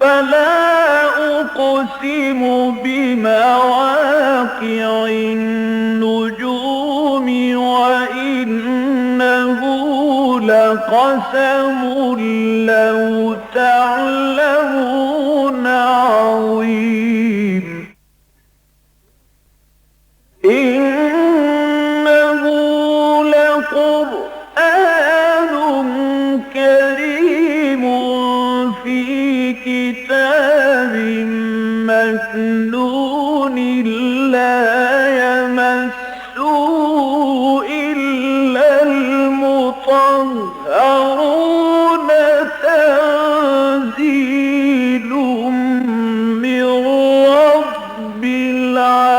فلا أقسم بمواقع النجوم وإنه لقسم لو تعلمون عظيم إنه لقرآن كريم في كتاب مكنون لا يمسه إلا المطهرون تنزيل من رب العالمين.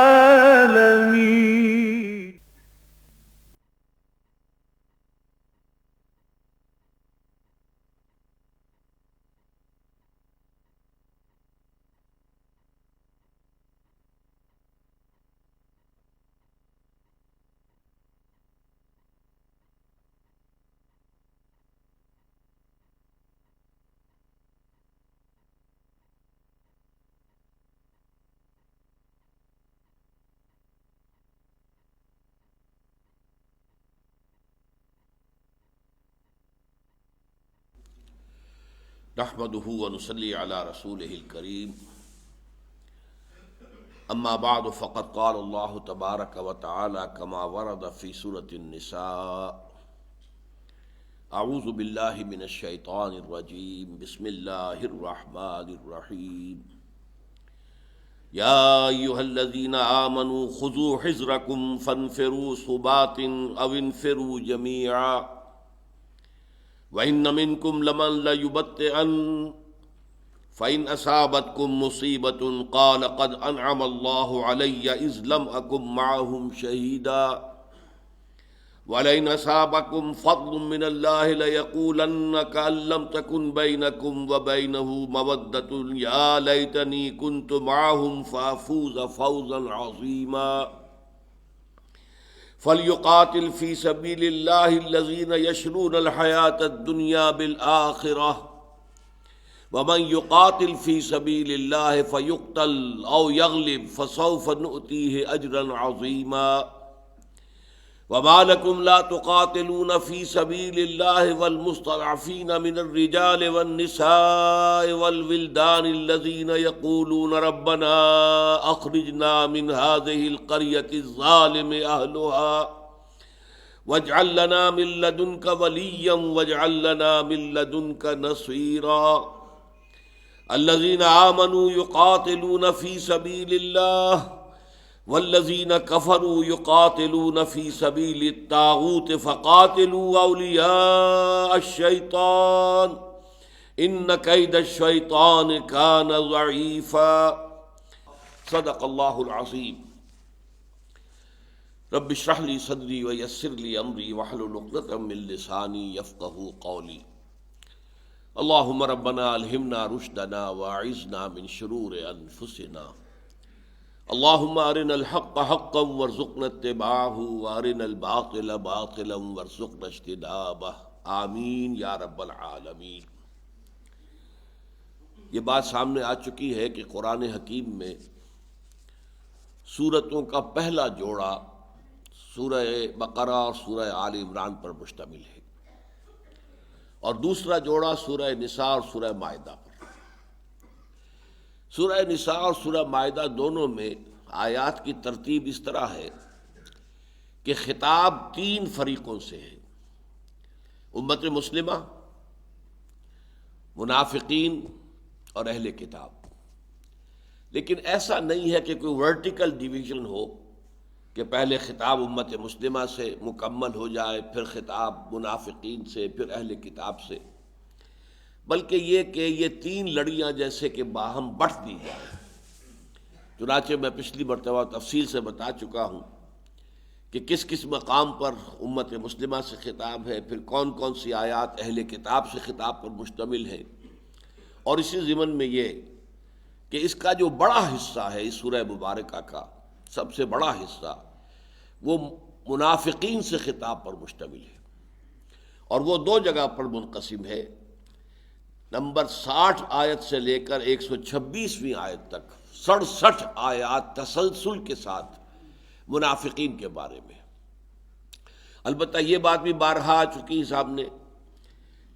نحمده ونصلي على رسوله الكريم اما بعد فقد قال الله تبارك وتعالى كما ورد في سورة النساء اعوذ بالله من الشيطان الرجيم بسم الله الرحمن الرحيم يا ايها الذين آمنوا خذوا حذركم فانفروا ثبات او انفروا جميعا وَإِنَّ مِنْكُمْ لَمَنْ لَيُبَطِّئَنَّ فَإِنْ أَصَابَتْكُمْ مُصِيبَةٌ قَالَ قَدْ أَنْعَمَ اللَّهُ عَلَيَّ إِذْ لَمْ أَكُنْ مَعَهُمْ شَهِيدًا وَلَئِنْ أَصَابَكُمْ فَضْلٌ مِّنَ اللَّهِ لَيَقُولَنَّ كَأَن لَّمْ تَكُنْ بَيْنَكُمْ وَبَيْنَهُ مَوَدَّةٌ يَا لَيْتَنِي كُنْتُ مَعَهُمْ فَأَفُوزَ فَوْزًا عَظِيمًا فَلْيُقَاتِلْ فِي سَبِيلِ اللَّهِ الَّذِينَ يَشْرُونَ الْحَيَاةَ الدُّنْيَا بِالْآخِرَةِ وَمَنْ يُقَاتِلْ فِي سَبِيلِ اللَّهِ فَيُقْتَلْ أَوْ يَغْلِبْ فَسَوْفَ نُؤْتِيهِ أَجْرًا عَظِيمًا وَمَا لَكُمْ لَا تُقَاتِلُونَ فِي سَبِيلِ اللَّهِ وَالْمُسْتَضْعَفِينَ مِنَ الرِّجَالِ وَالنِّسَاءِ وَالْوِلْدَانِ الَّذِينَ يَقُولُونَ رَبَّنَا أَخْرِجْنَا مِنْ هَٰذِهِ الْقَرْيَةِ الظَّالِمِ أَهْلُهَا وَاجْعَل لَّنَا مِن لَّدُنكَ وَلِيًّا وَاجْعَل لَّنَا مِن لَّدُنكَ نَصِيرًا الَّذِينَ آمَنُوا يُقَاتِلُونَ فِي سَبِيلِ اللَّهِ والذین کفروا یقاتلون فی سبیل الطاغوت فقاتلوا اولیاء الشیطان ان کید الشیطان کان ضعیفا صدق اللہ العظیم رب اشرح لی صدری ویسر لی امری واحلل عقدۃ من لسانی یفقہوا قولی اللہم ربنا الہمنا رشدنا واعذنا من شرور انفسنا اللہم ارنا الحق حقا وارزقنا اتباعہ وارنا الباطل باطلا وارزقنا اجتنابہ آمین یا رب العالمین۔ یہ بات سامنے آ چکی ہے کہ قرآن حکیم میں سورتوں کا پہلا جوڑا سورہ بقرہ اور سورہ آل عمران پر مشتمل ہے اور دوسرا جوڑا سورہ نساء اور سورہ مائدہ پر۔ سورہ نساء اور سورہ مائدہ دونوں میں آیات کی ترتیب اس طرح ہے کہ خطاب تین فریقوں سے ہے: امت مسلمہ، منافقین اور اہل کتاب۔ لیکن ایسا نہیں ہے کہ کوئی ورٹیکل ڈویژن ہو کہ پہلے خطاب امت مسلمہ سے مکمل ہو جائے، پھر خطاب منافقین سے، پھر اہل کتاب سے، بلکہ یہ کہ یہ تین لڑیاں جیسے کہ باہم بٹ دی جائیں۔ چنانچہ میں پچھلی مرتبہ تفصیل سے بتا چکا ہوں کہ کس کس مقام پر امت مسلمہ سے خطاب ہے، پھر کون کون سی آیات اہل کتاب سے خطاب پر مشتمل ہے، اور اسی ضمن میں یہ کہ اس کا جو بڑا حصہ ہے اس سورہ مبارکہ کا سب سے بڑا حصہ وہ منافقین سے خطاب پر مشتمل ہے، اور وہ دو جگہ پر منقسم ہے۔ نمبر 60 آیت سے لے کر 126ویں آیت تک 67 آیات تسلسل کے ساتھ منافقین کے بارے میں۔ البتہ یہ بات بھی بارہا آ چکی ہے سامنے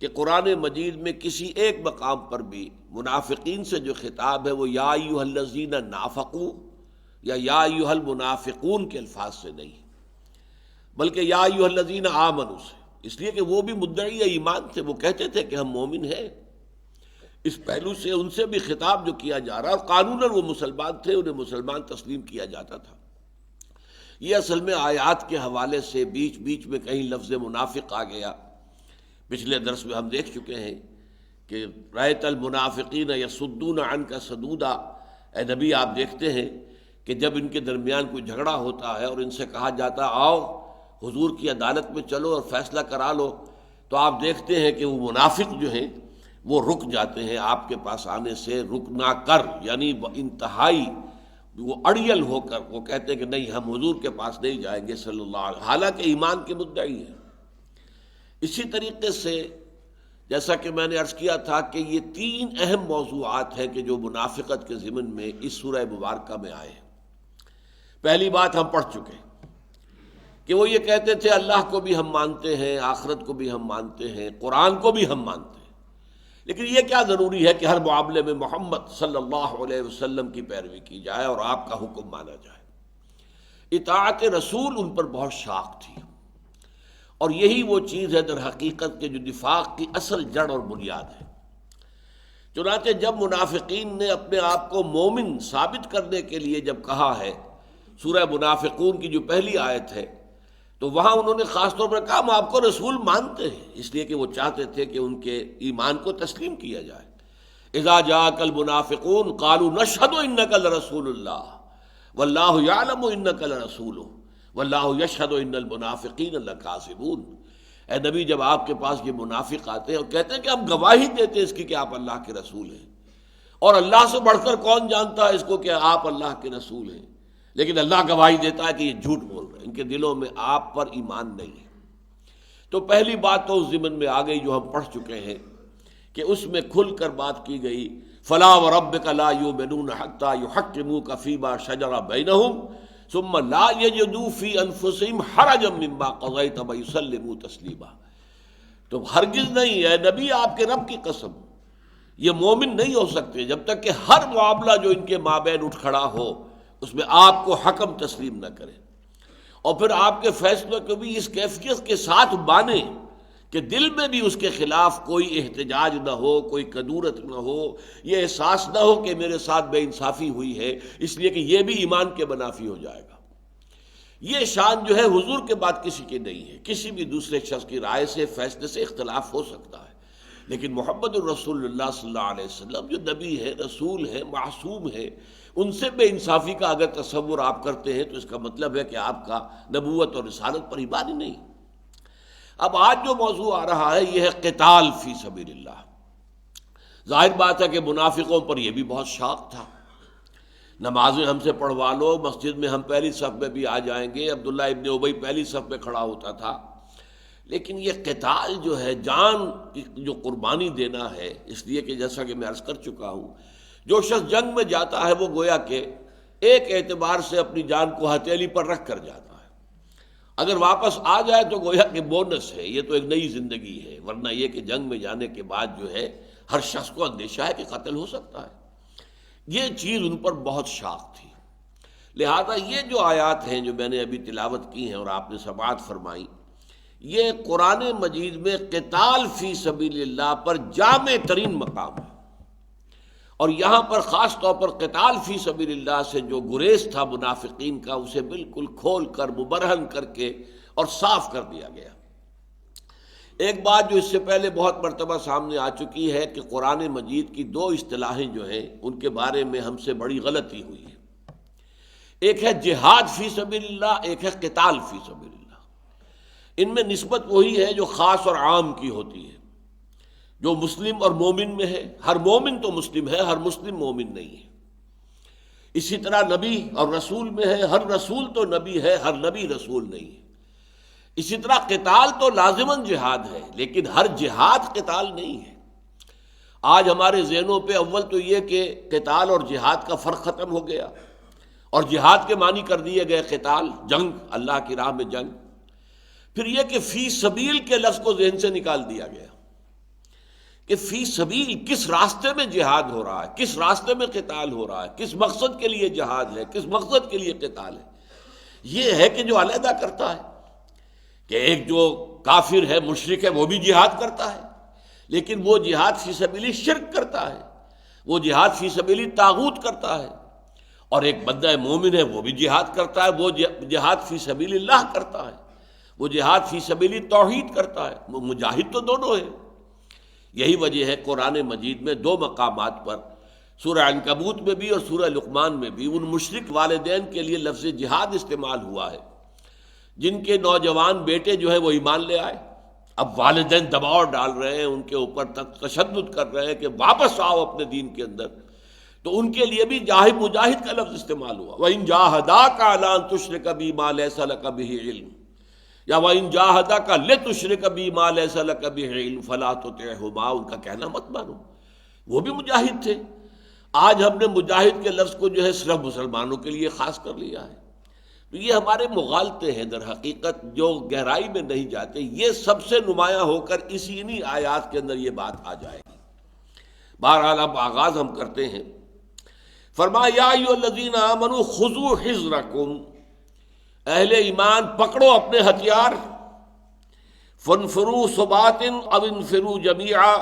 کہ قرآن مجید میں کسی ایک مقام پر بھی منافقین سے جو خطاب ہے وہ یا ایھا الذین نافقوا یا ایھا المنافقون کے الفاظ سے نہیں، بلکہ یا ایھا الذین آمنوا سے، اس لیے کہ وہ بھی مدعی ایمان تھے، وہ کہتے تھے کہ ہم مومن ہیں۔ اس پہلو سے ان سے بھی خطاب جو کیا جا رہا ہے، اور قانوناً وہ مسلمان تھے، انہیں مسلمان تسلیم کیا جاتا تھا۔ یہ اصل میں آیات کے حوالے سے بیچ بیچ میں کہیں لفظ منافق آ گیا۔ پچھلے درس میں ہم دیکھ چکے ہیں کہ رأیت المنافقین یصدون عنک صدودا، اے نبی آپ دیکھتے ہیں کہ جب ان کے درمیان کوئی جھگڑا ہوتا ہے اور ان سے کہا جاتا آؤ حضور کی عدالت میں چلو اور فیصلہ کرا لو، تو آپ دیکھتے ہیں کہ وہ منافق جو ہیں وہ رک جاتے ہیں آپ کے پاس آنے سے، رکنا کر یعنی انتہائی وہ اڑیل ہو کر وہ کہتے ہیں کہ نہیں ہم حضور کے پاس نہیں جائیں گے صلی اللہ علیہ وسلم، حالانکہ ایمان کے مدعی ہیں۔ اسی طریقے سے جیسا کہ میں نے عرض کیا تھا کہ یہ 3 اہم موضوعات ہیں کہ جو منافقت کے ضمن میں اس سورہ مبارکہ میں آئے ہیں۔ پہلی بات ہم پڑھ چکے کہ وہ یہ کہتے تھے اللہ کو بھی ہم مانتے ہیں، آخرت کو بھی ہم مانتے ہیں، قرآن کو بھی ہم مانتے ہیں، لیکن یہ کیا ضروری ہے کہ ہر معاملے میں محمد صلی اللہ علیہ وسلم کی پیروی کی جائے اور آپ کا حکم مانا جائے۔ اطاعت رسول ان پر بہت شاق تھی، اور یہی وہ چیز ہے در حقیقت کے جو نفاق کی اصل جڑ اور بنیاد ہے۔ چنانچہ جب منافقین نے اپنے آپ کو مومن ثابت کرنے کے لیے جب کہا ہے، سورہ منافقون کی جو پہلی آیت ہے، تو وہاں انہوں نے خاص طور پر کہا ہم آپ کو رسول مانتے ہیں، اس لیے کہ وہ چاہتے تھے کہ ان کے ایمان کو تسلیم کیا جائے۔ اذا جاءک المنافقون قالوا نشهد انک لرسول اللہ واللہ یعلم انک لرسولہ واللہ یشہد ان المنافقین لکاذبون۔ اے نبی جب آپ کے پاس یہ منافق آتے ہیں اور کہتے ہیں کہ ہم گواہی دیتے ہیں اس کی کہ آپ اللہ کے رسول ہیں، اور اللہ سے بڑھ کر کون جانتا ہے اس کو کہ آپ اللہ کے رسول ہیں، لیکن اللہ گواہی دیتا ہے کہ یہ جھوٹ بول رہے ہیں، ان کے دلوں میں آپ پر ایمان نہیں ہے۔ تو پہلی بات تو اس ضمن میں آ گئی جو ہم پڑھ چکے ہیں کہ اس میں کھل کر بات کی گئی فلا وربک لا یؤمنون حتی یحکموک فیما شجر بینہم ثم لا یجدوا فی انفسہم حرجا مما قضیت ویسلموا تسلیما۔ تو ہرگز نہیں ہے نبی آپ کے رب کی قسم، یہ مومن نہیں ہو سکتے جب تک کہ ہر معاملہ جو ان کے مابین اٹھ کھڑا ہو اس میں آپ کو حکم تسلیم نہ کرے، اور پھر آپ کے فیصلوں کو بھی اس کیفیت کے ساتھ مانیں کہ دل میں بھی اس کے خلاف کوئی احتجاج نہ ہو، کوئی کدورت نہ ہو، یہ احساس نہ ہو کہ میرے ساتھ بے انصافی ہوئی ہے، اس لیے کہ یہ بھی ایمان کے منافی ہو جائے گا۔ یہ شان جو ہے حضور کے بعد کسی کی نہیں ہے، کسی بھی دوسرے شخص کی رائے سے فیصلے سے اختلاف ہو سکتا ہے، لیکن محمد الرسول اللہ صلی اللہ علیہ وسلم جو نبی ہے، رسول ہے، معصوم ہے، ان سے بے انصافی کا اگر تصور آپ کرتے ہیں تو اس کا مطلب ہے کہ آپ کا نبوت اور رسالت پر ایمان ہی نہیں۔ اب آج جو موضوع آ رہا ہے یہ ہے قتال فی سبیل اللہ۔ ظاہر بات ہے کہ منافقوں پر یہ بھی بہت شاق تھا، نمازیں ہم سے پڑھوا لو، مسجد میں ہم پہلی صف میں بھی آ جائیں گے، عبداللہ ابن ابی پہلی صف میں کھڑا ہوتا تھا، لیکن یہ قتال جو ہے جان کی جو قربانی دینا ہے، اس لیے کہ جیسا کہ میں عرض کر چکا ہوں جو شخص جنگ میں جاتا ہے وہ گویا کہ ایک اعتبار سے اپنی جان کو ہتھیلی پر رکھ کر جاتا ہے، اگر واپس آ جائے تو گویا کہ بونس ہے، یہ تو ایک نئی زندگی ہے، ورنہ یہ کہ جنگ میں جانے کے بعد جو ہے ہر شخص کو اندیشہ ہے کہ قتل ہو سکتا ہے۔ یہ چیز ان پر بہت شاق تھی، لہذا یہ جو آیات ہیں جو میں نے ابھی تلاوت کی ہیں اور آپ نے سماعت فرمائی، یہ قرآن مجید میں قتال فی سبیل اللہ پر جامع ترین مقام ہے، اور یہاں پر خاص طور پر قتال فی سبیل اللہ سے جو گریز تھا منافقین کا اسے بالکل کھول کر مبرہن کر کے اور صاف کر دیا گیا۔ ایک بات جو اس سے پہلے بہت مرتبہ سامنے آ چکی ہے کہ قرآن مجید کی 2 اصطلاحیں جو ہیں ان کے بارے میں ہم سے بڑی غلطی ہوئی ہے، ایک ہے جہاد فی سبیل اللہ، ایک ہے قتال فی سبیل اللہ۔ ان میں نسبت وہی ہے جو خاص اور عام کی ہوتی ہے، جو مسلم اور مومن میں ہے، ہر مومن تو مسلم ہے، ہر مسلم مومن نہیں ہے۔ اسی طرح نبی اور رسول میں ہے، ہر رسول تو نبی ہے، ہر نبی رسول نہیں ہے۔ اسی طرح قتال تو لازماً جہاد ہے، لیکن ہر جہاد قتال نہیں ہے۔ آج ہمارے ذہنوں پہ اول تو یہ کہ قتال اور جہاد کا فرق ختم ہو گیا، اور جہاد کے معنی کر دیے گئے قتال، جنگ، اللہ کی راہ میں جنگ۔ پھر یہ کہ فی سبیل کے لفظ کو ذہن سے نکال دیا گیا کہ فی سبیل کس راستے میں جہاد ہو رہا ہے، کس راستے میں قتال ہو رہا ہے، کس مقصد کے لیے جہاد ہے، کس مقصد کے لیے قتال ہے۔ یہ ہے کہ جو علیحدہ کرتا ہے کہ ایک جو کافر ہے، مشرک ہے، وہ بھی جہاد کرتا ہے، لیکن وہ جہاد فی سبیل شرک کرتا ہے، وہ جہاد فی سبیل طاغوت کرتا ہے، اور ایک بندہ مومن ہے وہ بھی جہاد کرتا ہے، وہ جہاد فی سبیل اللہ کرتا ہے، وہ جہاد فی سبیل توحید کرتا ہے، وہ مجاہد تو دونوں ہیں۔ یہی وجہ ہے قرآن مجید میں دو مقامات پر، سورہ عنکبوت میں بھی اور سورہ لقمان میں بھی، ان مشرک والدین کے لیے لفظ جہاد استعمال ہوا ہے جن کے نوجوان بیٹے جو ہے وہ ایمان لے آئے، اب والدین دباؤ ڈال رہے ہیں، ان کے اوپر تشدد کر رہے ہیں کہ واپس آؤ اپنے دین کے اندر، تو ان کے لیے بھی مجاہد کا لفظ استعمال ہوا۔ وَإِن جَاهَدَاكَ عَلَىٰ أَن تُشْرِكَ بِي مَا لَيْسَ لَكَ بِهِ عِلْمٌ یا وَإِن جَاهَدَاكَ لِتُشْرِكَ بِي مَا لَيْسَ لَكَ بِهِ عِلْمٌ فَلَا تُطِعْهُمَا، ان کا کہنا مت مانو، وہ بھی مجاہد تھے۔ آج ہم نے مجاہد کے لفظ کو جو ہے صرف مسلمانوں کے لیے خاص کر لیا ہے، تو یہ ہمارے مغالطے ہیں در حقیقت، جو گہرائی میں نہیں جاتے۔ یہ سب سے نمایاں ہو کر انہی آیات کے اندر یہ بات آ جائے گی۔ بہرحال اب آغاز ہم کرتے ہیں۔ فرمایا یا ایھا الذین آمنوا خذوا حذرکم، اہل ایمان پکڑو اپنے ہتھیار، فانفروا ثبات او انفروا جمیعا،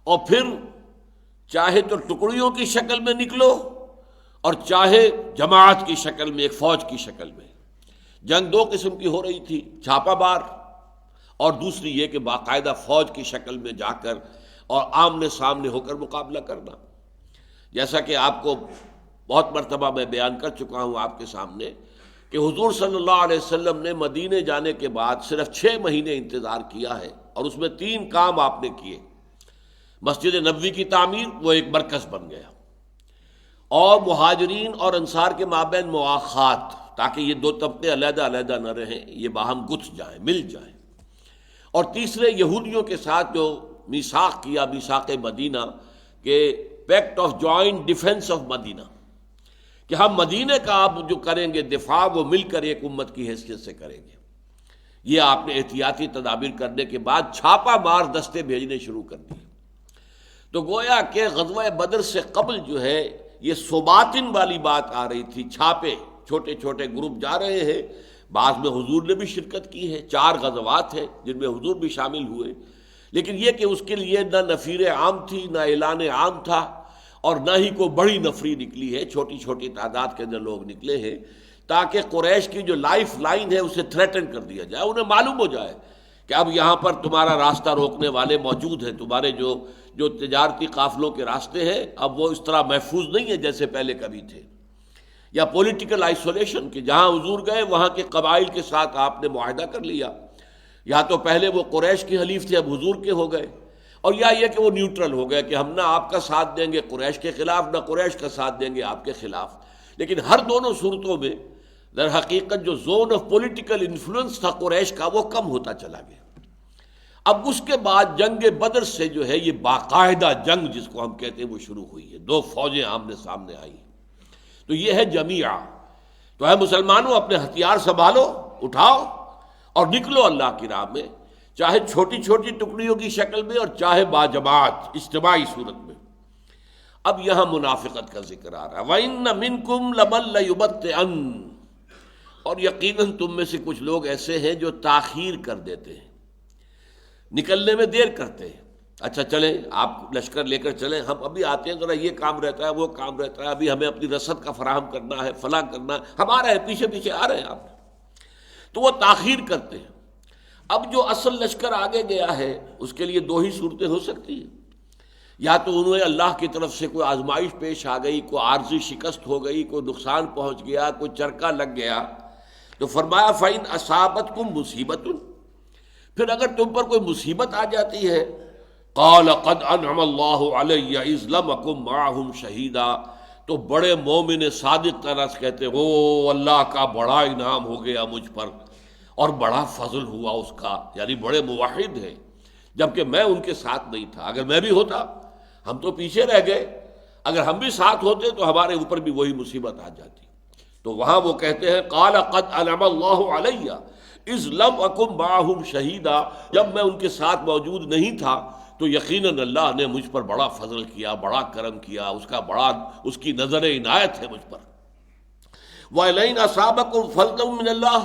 اور پھر چاہے تو ٹکڑیوں کی شکل میں نکلو اور چاہے جماعت کی شکل میں، ایک فوج کی شکل میں۔ جنگ دو قسم کی ہو رہی تھی، چھاپہ مار، اور دوسری یہ کہ باقاعدہ فوج کی شکل میں جا کر اور آمنے سامنے ہو کر مقابلہ کرنا۔ جیسا کہ آپ کو بہت مرتبہ میں بیان کر چکا ہوں آپ کے سامنے کہ حضور صلی اللہ علیہ وسلم نے مدینے جانے کے بعد صرف 6 مہینے انتظار کیا ہے، اور اس میں 3 کام آپ نے کیے۔ مسجد نبوی کی تعمیر، وہ ایک مرکز بن گیا، اور مہاجرین اور انصار کے مابین مواخات، تاکہ یہ دو طبقے علیحدہ علیحدہ نہ رہیں، یہ باہم گتھ جائیں، مل جائیں۔ اور تیسرے یہودیوں کے ساتھ جو میثاق کیا، میثاق مدینہ، کہ pact of joint defence of Medina, کہ ہم مدینہ کا آپ جو کریں گے دفاع، وہ مل کر ایک امت کی حیثیت سے کریں گے۔ یہ آپ نے احتیاطی تدابیر کرنے کے بعد چھاپہ مار دستے بھیجنے شروع کر دیے۔ تو گویا کہ غزوہ بدر سے قبل جو ہے یہ صباتن والی بات آ رہی تھی، چھاپے، چھوٹے چھوٹے گروپ جا رہے ہیں، بعض میں حضور نے بھی شرکت کی ہے، 4 غزوات ہیں جن میں حضور بھی شامل ہوئے، لیکن یہ کہ اس کے لیے نہ نفیر عام تھی، نہ اعلان عام تھا، اور نہ ہی کوئی بڑی نفری نکلی ہے، چھوٹی چھوٹی تعداد کے اندر لوگ نکلے ہیں، تاکہ قریش کی جو لائف لائن ہے اسے تھریٹن کر دیا جائے، انہیں معلوم ہو جائے کہ اب یہاں پر تمہارا راستہ روکنے والے موجود ہیں، تمہارے جو تجارتی قافلوں کے راستے ہیں اب وہ اس طرح محفوظ نہیں ہیں جیسے پہلے کبھی تھے۔ یا پولیٹیکل آئسولیشن، کہ جہاں حضور گئے وہاں کے قبائل کے ساتھ آپ نے معاہدہ کر لیا، یا تو پہلے وہ قریش کے حلیف تھے اب حضور کے ہو گئے، اور یا یہ کہ وہ نیوٹرل ہو گئے کہ ہم نہ آپ کا ساتھ دیں گے قریش کے خلاف، نہ قریش کا ساتھ دیں گے آپ کے خلاف۔ لیکن ہر دونوں صورتوں میں در حقیقت جو زون آف پولیٹیکل انفلوئنس تھا قریش کا وہ کم ہوتا چلا گیا۔ اب اس کے بعد جنگ بدر سے جو ہے یہ باقاعدہ جنگ جس کو ہم کہتے ہیں وہ شروع ہوئی ہے، 2 فوجیں آمنے سامنے آئی، تو یہ ہے جمیعہ۔ تو ہے مسلمانوں اپنے ہتھیار سنبھالو، اٹھاؤ اور نکلو اللہ کی راہ میں، چاہے چھوٹی چھوٹی ٹکڑیوں کی شکل میں اور چاہے باجماعت اجتماعی صورت میں۔ اب یہاں منافقت کا ذکر آ رہا ہے، وَإِنَّ مِنْكُمْ لَمَن لَّيُبَطِّئَنَّ، اور یقیناً تم میں سے کچھ لوگ ایسے ہیں جو تاخیر کر دیتے ہیں، نکلنے میں دیر کرتے ہیں۔ اچھا چلیں آپ لشکر لے کر چلیں، ہم ابھی آتے ہیں، ذرا یہ کام رہتا ہے، وہ کام رہتا ہے، ابھی ہمیں اپنی رسد کا فراہم کرنا ہے، فلاں کرنا ہے، ہم آ رہے ہیں، پیچھے پیچھے آ رہے ہیں آپ، تو وہ تاخیر کرتے ہیں۔ اب جو اصل لشکر آگے گیا ہے اس کے لیے 2 ہی صورتیں ہو سکتی ہیں، یا تو انہیں اللہ کی طرف سے کوئی آزمائش پیش آ گئی، کوئی عارضی شکست ہو گئی، کوئی نقصان پہنچ گیا، کوئی چرکا لگ گیا، تو فرمایا فَإِنْ أَصَابَتْكُمْ مُصِیبَةٌ، پھر اگر تم پر کوئی مصیبت آ جاتی ہے، قَالَ قَدْ أَنْعَمَ اللَّهُ عَلَيَّ إِذْ لَمْ أَكُن مَّعَهُمْ شَهِيدًا، تو بڑے مومن صادق طرح سے کہتے ہیں او اللہ کا بڑا انعام ہو گیا مجھ پر اور بڑا فضل ہوا اس کا، یعنی بڑے موحد ہیں، جبکہ میں ان کے ساتھ نہیں تھا، اگر میں بھی ہوتا ہم تو پیچھے رہ گئے، اگر ہم بھی ساتھ ہوتے تو ہمارے اوپر بھی وہی مصیبت آ جاتی۔ تو وہاں وہ کہتے ہیں قال قد انعم اللہ علیہ اذ لم اکن معہم شہیدا، جب میں ان کے ساتھ موجود نہیں تھا تو یقیناً اللہ نے مجھ پر بڑا فضل کیا، بڑا کرم کیا، اس کی نظر عنایت ہے مجھ پر۔ وَإِلَيْنَ أَصَابَكُمْ فَضْلٌ مِّنَ اللَّهِ،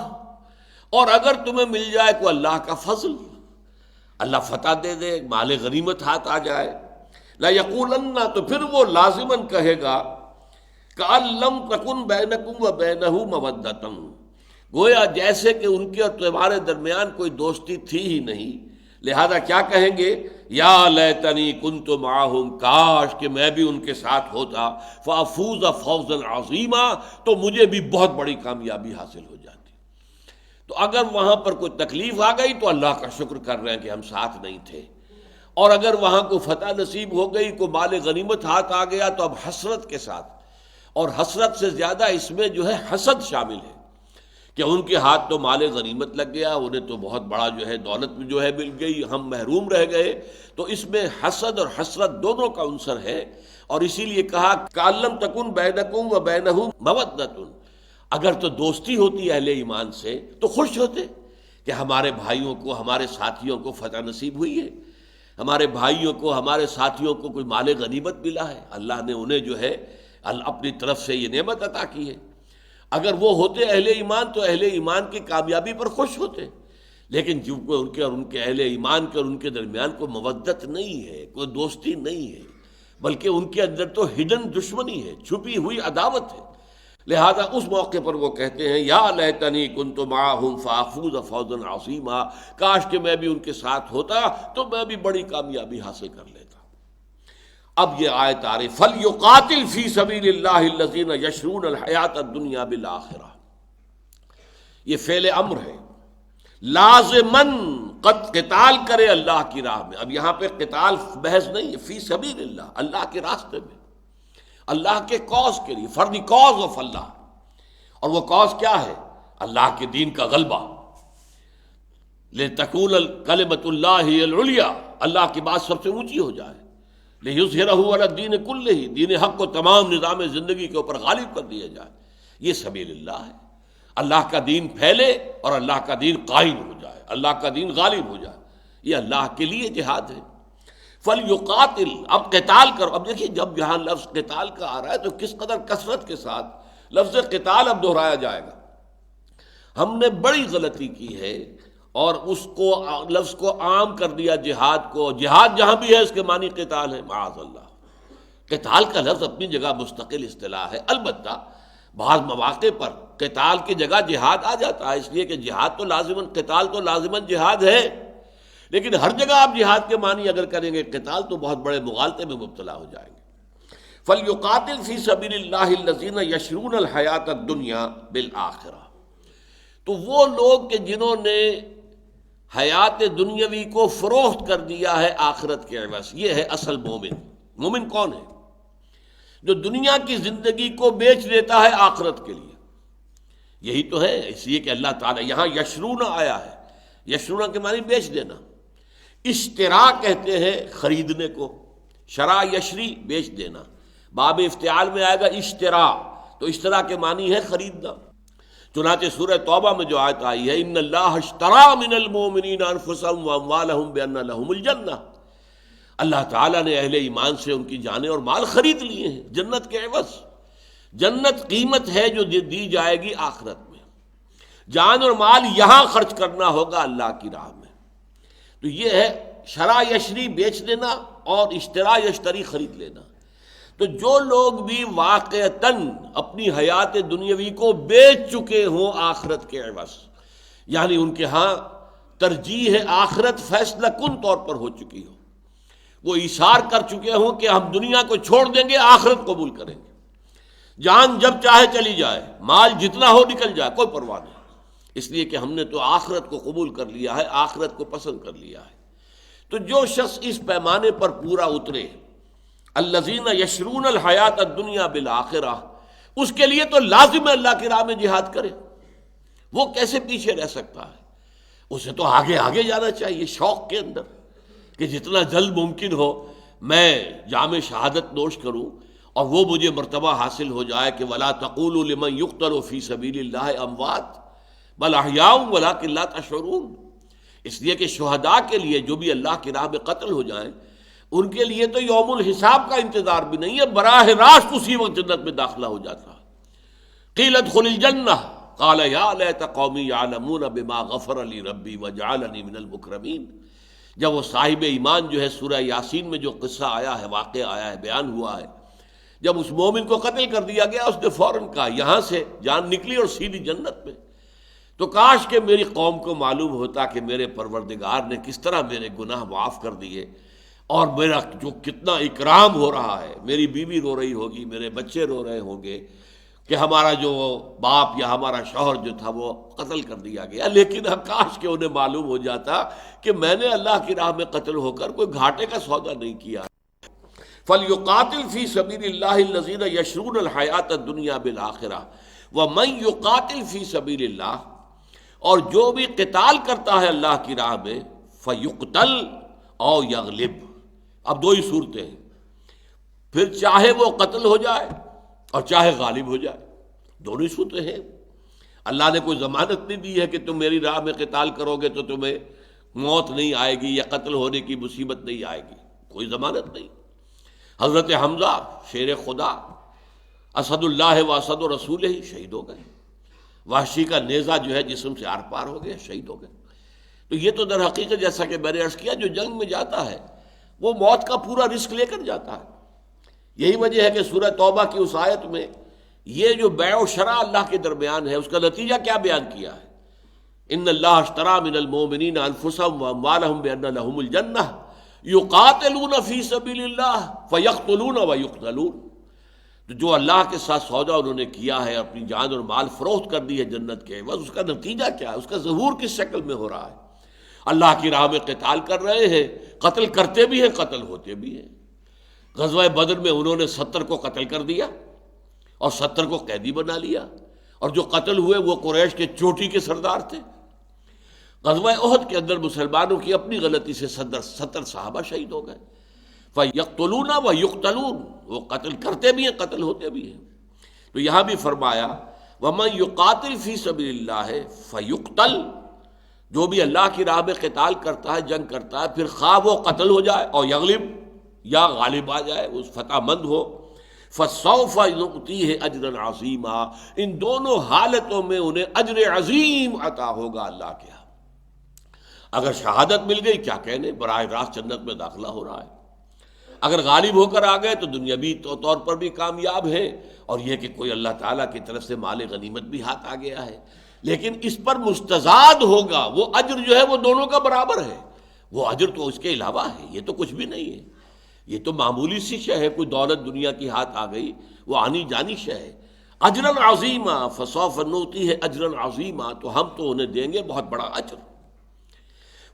اور اگر تمہیں مل جائے کوئی اللہ کا فضل، اللہ فتح دے دے، مال غنیمت ہاتھ آ جائے، لَيَقُولَنَّ، تو پھر وہ لازماً کہے گا كَأَن لَّمْ تَكُن بَيْنَكُمْ وَبَيْنَهُ مَوَدَّةٌ، گویا جیسے کہ ان کے اور تمہارے درمیان کوئی دوستی تھی ہی نہیں۔ لہذا کیا کہیں گے؟ یا لیتنی کنت معہم، کاش کہ میں بھی ان کے ساتھ ہوتا، فافوز فوزا عظیما، تو مجھے بھی بہت بڑی کامیابی حاصل ہو جاتی۔ تو اگر وہاں پر کوئی تکلیف آ گئی تو اللہ کا شکر کر رہے ہیں کہ ہم ساتھ نہیں تھے، اور اگر وہاں کوئی فتح نصیب ہو گئی، کوئی مال غنیمت ہاتھ آ گیا تو اب حسرت کے ساتھ، اور حسرت سے زیادہ اس میں جو ہے حسد شامل ہے کہ ان کے ہاتھ تو مال غنیمت لگ گیا، انہیں تو بہت بڑا جو ہے دولت جو ہے مل گئی، ہم محروم رہ گئے۔ تو اس میں حسد اور حسرت دونوں کا عنصر ہے، اور اسی لیے کہا کَأَن تَكُن بَيْنَكُمْ وَبَيْنَهُ مَوَدَّةٌ، اگر تو دوستی ہوتی اہل ایمان سے تو خوش ہوتے کہ ہمارے بھائیوں کو، ہمارے ساتھیوں کو فتح نصیب ہوئی ہے، ہمارے بھائیوں کو، ہمارے ساتھیوں کو کوئی مال غنیمت ملا ہے، اللہ نے انہیں جو ہے اپنی طرف سے یہ نعمت عطا کی ہے۔ اگر وہ ہوتے اہل ایمان تو اہل ایمان کی کامیابی پر خوش ہوتے، لیکن چونکہ ان کے اہل ایمان کے اور ان کے درمیان کوئی مودت نہیں ہے، کوئی دوستی نہیں ہے، بلکہ ان کے اندر تو ہڈن دشمنی ہے، چھپی ہوئی عداوت ہے، لہذا اس موقع پر وہ کہتے ہیں یا لیتنی کنت معہم فافوز فوزا عظیما، کاش کہ میں بھی ان کے ساتھ ہوتا تو میں بھی بڑی کامیابی حاصل کر لیتا۔ اب یہ آیت آ رہی فَلْيُقَاتِلْ فِي سَبِيلِ اللَّهِ الَّذِينَ يَشْرُونَ الْحَيَاةَ الدُّنْيَا بِالْآخِرَةِ، یہ فعل امر ہے، لازماً قتال کرے اللہ کی راہ میں۔ اب یہاں پہ قتال بحث نہیں ہے، فی سبیل اللہ، اللہ کے راستے میں، اللہ کے کاز کے لیے، فار دی کاز آف اللہ، اور وہ کاز کیا ہے؟ اللہ کے دین کا غلبہ، لِتَكُونَ كَلِمَةُ اللَّهِ الْعُلْيَا، اللہ کی بات سب سے اونچی ہو جائے، لِيُظْهِرَهُ عَلَى الدِّينِ كُلِّهِ، دین حق کو تمام نظام زندگی کے اوپر غالب کر دیا جائے، یہ سبیل اللہ ہے۔ اللہ کا دین پھیلے اور اللہ کا دین قائم ہو جائے، اللہ کا دین غالب ہو جائے، یہ اللہ کے لیے جہاد ہے۔ فَلْيُقَاتِلْ، اب قتال کرو۔ اب دیکھیے جب یہاں لفظ قتال کا آ رہا ہے تو کس قدر کثرت کے ساتھ لفظ قتال اب دہرایا جائے گا۔ ہم نے بڑی غلطی کی ہے اور اس کو لفظ کو عام کر دیا جہاد کو، جہاد جہاں بھی ہے اس کے معنی قتال ہے، معاذ اللہ۔ قتال کا لفظ اپنی جگہ مستقل اصطلاح ہے، البتہ بعض مواقع پر قتال کی جگہ جہاد آ جاتا ہے، اس لیے کہ جہاد تو لازماً، قتال تو لازماً جہاد ہے، لیکن ہر جگہ آپ جہاد کے معنی اگر کریں گے قتال تو بہت بڑے مغالطے میں مبتلا ہو جائیں گے۔ فَلْيُقَاتِلْ فِي سَبِيلِ اللَّهِ الَّذِينَ يَشْرُونَ الْحَيَاةَ الدُّنْيَا بِالْآخِرَةِ، تو وہ لوگ کہ جنہوں نے حیات دنیاوی کو فروخت کر دیا ہے آخرت کے عوض، یہ ہے اصل مومن۔ مومن کون ہے؟ جو دنیا کی زندگی کو بیچ دیتا ہے آخرت کے لیے، یہی تو ہے۔ اس لیے کہ اللہ تعالیٰ یہاں یشرون آیا ہے، یشرون کے معنی بیچ دینا، اشترا کہتے ہیں خریدنے کو، شرا یشری بیچ دینا، باب افتعال میں آئے گا اشترا، تو اشترا کے معنی ہے خریدنا۔ چنانچہ سورہ توبہ میں جو آیت آئی ہے ان اللہ اشترا من المؤمنین انفسهم واموالهم بان لهم الجنہ، اللہ تعالیٰ نے اہل ایمان سے ان کی جانیں اور مال خرید لیے ہیں جنت کے عوض۔ جنت قیمت ہے جو دی جائے گی آخرت میں، جان اور مال یہاں خرچ کرنا ہوگا اللہ کی راہ میں۔ تو یہ ہے شرا یشری بیچ دینا اور اشترا یشتری خرید لینا۔ تو جو لوگ بھی واقعتاً اپنی حیات دنیاوی کو بیچ چکے ہوں آخرت کے عوض، یعنی ان کے ہاں ترجیح آخرت فیصلہ کن طور پر ہو چکی ہو، وہ ایثار کر چکے ہوں کہ ہم دنیا کو چھوڑ دیں گے، آخرت قبول کریں گے، جان جب چاہے چلی جائے، مال جتنا ہو نکل جائے، کوئی پرواہ نہیں، اس لیے کہ ہم نے تو آخرت کو قبول کر لیا ہے، آخرت کو پسند کر لیا ہے۔ تو جو شخص اس پیمانے پر پورا اترے، الذین یشرون الحیات الدنیا بالآخرہ، اس کے لیے تو لازم ہے اللہ کی راہ میں جہاد کرے۔ وہ کیسے پیچھے رہ سکتا ہے؟ اسے تو آگے آگے جانا چاہیے شوق کے اندر، کہ جتنا جلد ممکن ہو میں جام شہادت نوش کروں اور وہ مجھے مرتبہ حاصل ہو جائے کہ ولا تقولوا لمن يقتل فی سبیل اللہ اموات بل احیاء ولکن لا تشعرون، اس لیے کہ شہداء کے لیے جو بھی اللہ کی راہ میں قتل ہو جائیں ان کے لیے تو یوم الحساب کا انتظار بھی نہیں ہے، براہ راست اسی وقت جنت میں داخلہ ہو جاتا ہے۔ قیل ادخل الجنہ قال یا لیت قومی یعلمون بما غفر لی ربی وجعلنی من المکرمین۔ جب وہ صاحب ایمان جو ہے سورہ یاسین میں جو قصہ آیا ہے، واقعہ آیا ہے، بیان ہوا ہے، جب اس مومن کو قتل کر دیا گیا اس نے فوراً کہا یہاں سے جان نکلی اور سیدھی جنت میں، تو کاش کہ میری قوم کو معلوم ہوتا کہ میرے پروردگار نے کس طرح میرے گناہ معاف کر دیے اور میرا جو کتنا اکرام ہو رہا ہے، میری بیوی رو رہی ہوگی، میرے بچے رو رہے ہوں گے کہ ہمارا جو باپ یا ہمارا شوہر جو تھا وہ قتل کر دیا گیا، لیکن کاش کہ انہیں معلوم ہو جاتا کہ میں نے اللہ کی راہ میں قتل ہو کر کوئی گھاٹے کا سودا نہیں کیا۔ فَلْيُقَاتِلْ فِي سَبِيلِ اللَّهِ الَّذِينَ يَشْرُونَ الْحَيَاةَ الدُّنْيَا بِالْآخِرَةِ وَمَنْ يُقَاتِلْ فِي سَبِيلِ اللَّهِ، اور جو بھی قتال کرتا ہے اللہ کی راہ میں فَيُقْتَلْ أَوْ يَغْلِبْ، اب دو ہی صورتیں ہیں، پھر چاہے وہ قتل ہو جائے اور چاہے غالب ہو جائے، دونوں ہی صورتیں ہیں۔ اللہ نے کوئی ضمانت نہیں دی ہے کہ تم میری راہ میں قتال کرو گے تو تمہیں موت نہیں آئے گی یا قتل ہونے کی مصیبت نہیں آئے گی، کوئی ضمانت نہیں۔ حضرت حمزہ شیر خدا اسد اللہ و اسد رسول ہی شہید ہو گئے، وحشی کا نیزہ جو ہے جسم سے آر پار ہو گیا، شہید ہو گئے۔ تو یہ تو در حقیقت جیسا کہ میں نے عرض کیا، جو جنگ میں جاتا ہے وہ موت کا پورا رسک لے کر جاتا ہے۔ یہی وجہ ہے کہ سورہ توبہ کی اس آیت میں یہ جو بیع و شرع اللہ کے درمیان ہے اس کا نتیجہ کیا بیان کیا ہے؟ ان اللہ اشتری من المؤمنین انفسهم واموالهم بان لهم الجنہ یقاتلون فی سبیل اللہ فیقتلون ویقتلون، تو جو اللہ کے ساتھ سودا انہوں نے کیا ہے، اپنی جان اور مال فروخت کر دی ہے جنت کے عوض، اس کا نتیجہ کیا ہے، اس کا ظہور کس شکل میں ہو رہا ہے؟ اللہ کی راہ میں قتال کر رہے ہیں، قتل کرتے بھی ہیں، قتل ہوتے بھی ہیں۔ غزوہ بدر میں انہوں نے 70 کو قتل کر دیا اور 70 کو قیدی بنا لیا، اور جو قتل ہوئے وہ قریش کے چوٹی کے سردار تھے۔ غزوہ احد کے اندر مسلمانوں کی اپنی غلطی سے 70 صحابہ شہید ہو گئے۔ فَيَقْتُلُونَ وَيُقْتَلُونَ، وہ قتل کرتے بھی ہیں، قتل ہوتے بھی ہیں۔ تو یہاں بھی فرمایا وَمَن يُقَاتِلْ فِي سَبِيلِ اللَّهِ فَيُقْتَلْ، جو بھی اللہ کی راہ میں قتال کرتا ہے، جنگ کرتا ہے، پھر خواہ وہ قتل ہو جائے اور یغلب، یا غالب آ جائے، اس فتح مند ہو، فَسَوْفَ نُؤْتِيهِ أَجْرًا عَظِيمًا، ان دونوں حالتوں میں انہیں اجر عظیم عطا ہوگا اللہ کے ہاں۔ اگر شہادت مل گئی کیا کہنے، براہ راست جنت میں داخلہ ہو رہا ہے۔ اگر غالب ہو کر آ گئے تو دنیاوی طور پر بھی کامیاب ہیں، اور یہ کہ کوئی اللہ تعالیٰ کی طرف سے مال غنیمت بھی ہاتھ آ گیا ہے، لیکن اس پر مستزاد ہوگا، وہ اجر جو ہے وہ دونوں کا برابر ہے، وہ اجر تو اس کے علاوہ ہے، یہ تو کچھ بھی نہیں ہے، یہ تو معمولی سی شے ہے، کوئی دولت دنیا کی ہاتھ آ گئی وہ آنی جانی شے ہے۔ اجرا عظیما فسوف نؤتیہ اجرا عظیما، تو ہم تو انہیں دیں گے بہت بڑا اجر۔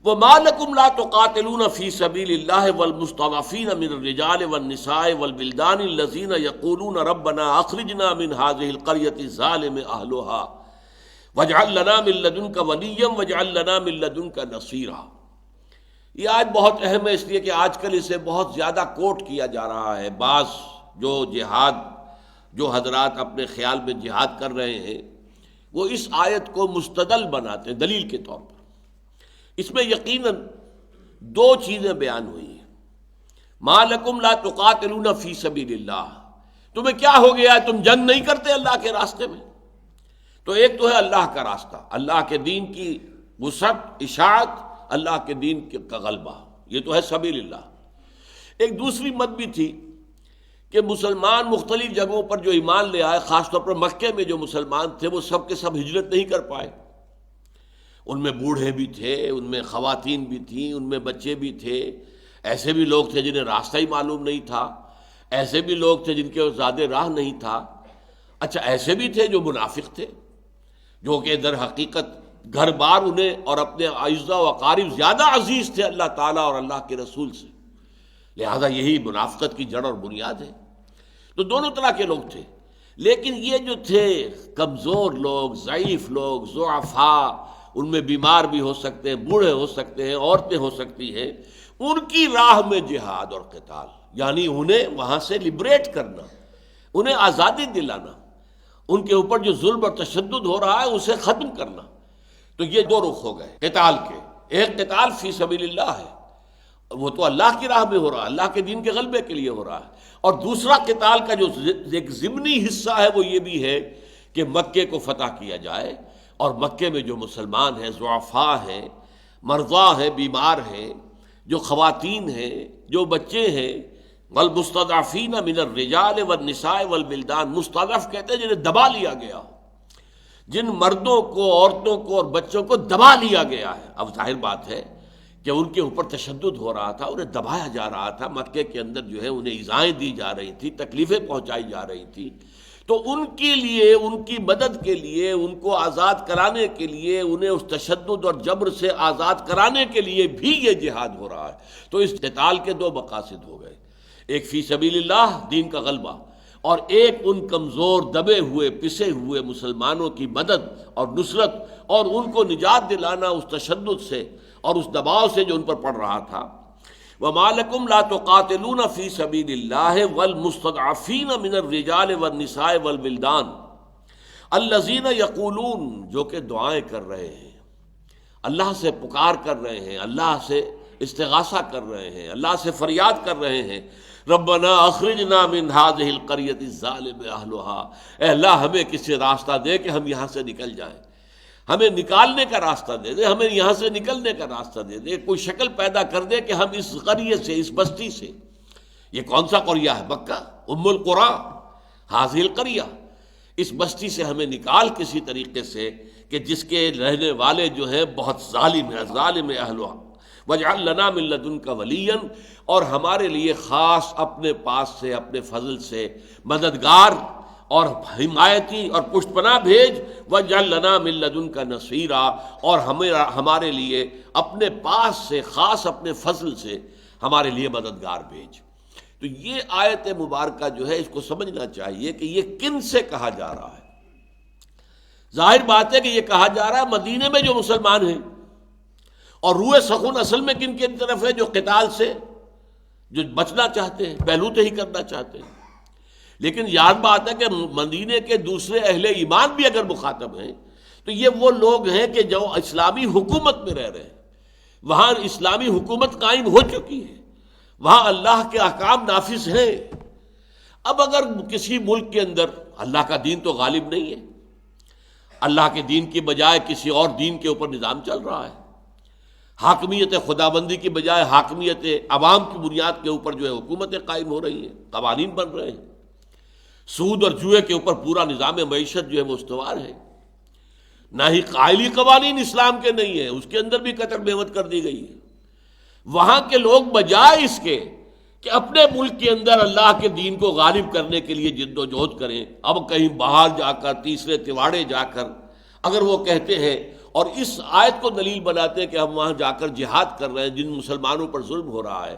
وَمَا لَكُمْ لَا تُقَاتِلُونَ فِي سَبِيلِ اللَّهِ وَالْمُسْتَضْعَفِينَ مِنَ الرِّجَالِ وَالنِّسَاءِ وَالْوِلْدَانِ الَّذِينَ يَقُولُونَ رَبَّنَا أَخْرِجْنَا مِنْ هَٰذِهِ الْقَرْيَةِ الظَّالِمِ أَهْلُهَا وَاجْعَل لَّنَا مِن لَّدُنكَ وَلِيًّا وَاجْعَل لَّنَا مِن لَّدُنكَ نَصِيرًا۔ یہ آیت بہت اہم ہے، اس لیے کہ آج کل اسے بہت زیادہ کوٹ کیا جا رہا ہے۔ بعض جو جہاد، جو حضرات اپنے خیال میں جہاد کر رہے ہیں، وہ اس آیت کو مستدل بناتے ہیں، دلیل کے طور پر۔ اس میں یقیناً دو چیزیں بیان ہوئی ہیں۔ ما لکم لا تقاتلون فی سبیل اللہ، تمہیں کیا ہو گیا ہے، تم جنگ نہیں کرتے اللہ کے راستے میں؟ تو ایک تو ہے اللہ کا راستہ، اللہ کے دین کی وسعت، اشاعت، اللہ کے دین کا غلبہ، یہ تو ہے سبیل اللہ۔ ایک دوسری مت بھی تھی کہ مسلمان مختلف جگہوں پر جو ایمان لے آئے، خاص طور پر مکے میں جو مسلمان تھے، وہ سب کے سب ہجرت نہیں کر پائے۔ ان میں بوڑھے بھی تھے، ان میں خواتین بھی تھیں، ان میں بچے بھی تھے، ایسے بھی لوگ تھے جنہیں راستہ ہی معلوم نہیں تھا، ایسے بھی لوگ تھے جن کے زیادہ راہ نہیں تھا، اچھا ایسے بھی تھے جو منافق تھے، جو کہ در حقیقت گھر بار انہیں اور اپنے اعزاء و اقارب زیادہ عزیز تھے اللہ تعالیٰ اور اللہ کے رسول سے، لہذا یہی منافقت کی جڑ اور بنیاد ہے۔ تو دونوں طرح کے لوگ تھے، لیکن یہ جو تھے کمزور لوگ، ضعیف لوگ، ضعفاء، ان میں بیمار بھی ہو سکتے ہیں، بوڑھے ہو سکتے ہیں، عورتیں ہو سکتی ہیں، ان کی راہ میں جہاد اور قتال یعنی انہیں وہاں سے لبریٹ کرنا، انہیں آزادی دلانا، ان کے اوپر جو ظلم اور تشدد ہو رہا ہے اسے ختم کرنا۔ تو یہ دو رخ ہو گئے قتال کے، ایک قتال فی سبیل اللہ ہے، وہ تو اللہ کی راہ میں ہو رہا ہے، اللہ کے دین کے غلبے کے لیے ہو رہا ہے، اور دوسرا قتال کا جو ایک ضمنی حصہ ہے وہ یہ بھی ہے کہ مکے کو فتح کیا جائے، اور مکے میں جو مسلمان ہیں، ضعفاء ہیں، مرضع ہیں، بیمار ہیں، جو خواتین ہیں، جو بچے ہیں، والمستضعفین من الرجال والنساء والبلدان، مستضعف کہتے ہیں جنہیں دبا لیا گیا، جن مردوں کو، عورتوں کو اور بچوں کو دبا لیا گیا ہے۔ اب ظاہر بات ہے کہ ان کے اوپر تشدد ہو رہا تھا، انہیں دبایا جا رہا تھا، مکے کے اندر جو ہے انہیں ایذائیں دی جا رہی تھی، تکلیفیں پہنچائی جا رہی تھی، تو ان کے لیے، ان کی مدد کے لیے، ان کو آزاد کرانے کے لیے، انہیں اس تشدد اور جبر سے آزاد کرانے کے لیے بھی یہ جہاد ہو رہا ہے۔ تو اس قتال کے دو مقاصد ہو گئے، ایک فی سبیل اللہ دین کا غلبہ، اور ایک ان کمزور دبے ہوئے پسے ہوئے مسلمانوں کی مدد اور نصرت، اور ان کو نجات دلانا اس تشدد سے اور اس دباؤ سے جو ان پر پڑ رہا تھا۔ وَمَا لَكُمْ لَا تُقَاتِلُونَ فِي سَبِيلِ اللَّهِ وَالْمُسْتَضْعَفِينَ مِنَ الرِّجَالِ وَالنِّسَاءِ وَالْوِلْدَانِ الَّذِينَ يَقُولُونَ، جو کہ دعائیں کر رہے ہیں، اللہ سے پکار کر رہے ہیں، اللہ سے استغاثہ کر رہے ہیں، اللہ سے فریاد کر رہے ہیں، ربنا اخرجنا من هذه القرية الظالم اهلها، اے اللہ ہمیں کسی راستہ دے کہ ہم یہاں سے نکل جائیں، ہمیں نکالنے کا راستہ دے دے، ہمیں یہاں سے نکلنے کا راستہ دے دے، کوئی شکل پیدا کر دے کہ ہم اس قریے سے، اس بستی سے، یہ کون سا قریہ ہے؟ مکہ، ام القریٰ، هذه القریہ، اس بستی سے ہمیں نکال کسی طریقے سے کہ جس کے رہنے والے جو ہیں بہت ظالم ہیں، ظالم اہلها، وَاجْعَلْ لَنَا مِن لَّدُنْكَ وَلِيًّا، اور ہمارے لیے خاص اپنے پاس سے، اپنے فضل سے مددگار اور حمایتی اور پشت پناہ بھیج، وَاجْعَلْ لَنَا مِن لَّدُنْكَ نَصِيرًا، اور ہمارے لیے اپنے پاس سے، خاص اپنے فضل سے ہمارے لیے مددگار بھیج۔ تو یہ آیت مبارکہ جو ہے اس کو سمجھنا چاہیے کہ یہ کن سے کہا جا رہا ہے۔ ظاہر بات ہے کہ یہ کہا جا رہا ہے مدینے میں جو مسلمان ہیں، اور روح سخن اصل میں کن کی طرف ہے؟ جو قتال سے جو بچنا چاہتے ہیں، پہلو ہی کرنا چاہتے ہیں۔ لیکن یاد بات ہے کہ مدینے کے دوسرے اہل ایمان بھی اگر مخاطب ہیں تو یہ وہ لوگ ہیں کہ جو اسلامی حکومت میں رہ رہے ہیں، وہاں اسلامی حکومت قائم ہو چکی ہے، وہاں اللہ کے احکام نافذ ہیں۔ اب اگر کسی ملک کے اندر اللہ کا دین تو غالب نہیں ہے، اللہ کے دین کی بجائے کسی اور دین کے اوپر نظام چل رہا ہے، حاکمیت خدابندی کی بجائے حاکمیت عوام کی بنیاد کے اوپر جو ہے حکومتیں قائم ہو رہی ہیں، قوانین بن رہے ہیں، سود اور جوئے کے اوپر پورا نظام معیشت جو ہے وہ استوار ہے، نہ ہی قائلی قوانین اسلام کے نہیں ہیں، اس کے اندر بھی قطر بہوت کر دی گئی ہے۔ وہاں کے لوگ بجائے اس کے کہ اپنے ملک کے اندر اللہ کے دین کو غالب کرنے کے لیے جد و جہد کریں، اب کہیں باہر جا کر، تیسرے تواڑے جا کر اگر وہ کہتے ہیں اور اس آیت کو دلیل بناتے ہیں کہ ہم وہاں جا کر جہاد کر رہے ہیں جن مسلمانوں پر ظلم ہو رہا ہے،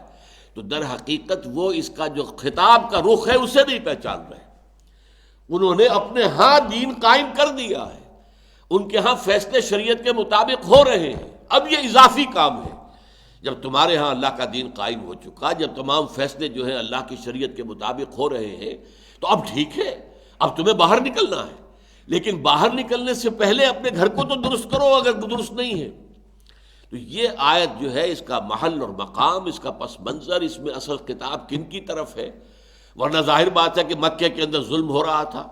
تو در حقیقت وہ اس کا جو خطاب کا رخ ہے اسے نہیں پہچان رہے۔ انہوں نے اپنے ہاں دین قائم کر دیا ہے، ان کے ہاں فیصلے شریعت کے مطابق ہو رہے ہیں، اب یہ اضافی کام ہے۔ جب تمہارے ہاں اللہ کا دین قائم ہو چکا، جب تمام فیصلے جو ہیں اللہ کی شریعت کے مطابق ہو رہے ہیں، تو اب ٹھیک ہے، اب تمہیں باہر نکلنا ہے، لیکن باہر نکلنے سے پہلے اپنے گھر کو تو درست کرو اگر درست نہیں ہے۔ تو یہ آیت جو ہے اس کا محل اور مقام، اس کا پس منظر، اس میں اصل خطاب کن کی طرف ہے؟ ورنہ ظاہر بات ہے کہ مکے کے اندر ظلم ہو رہا تھا،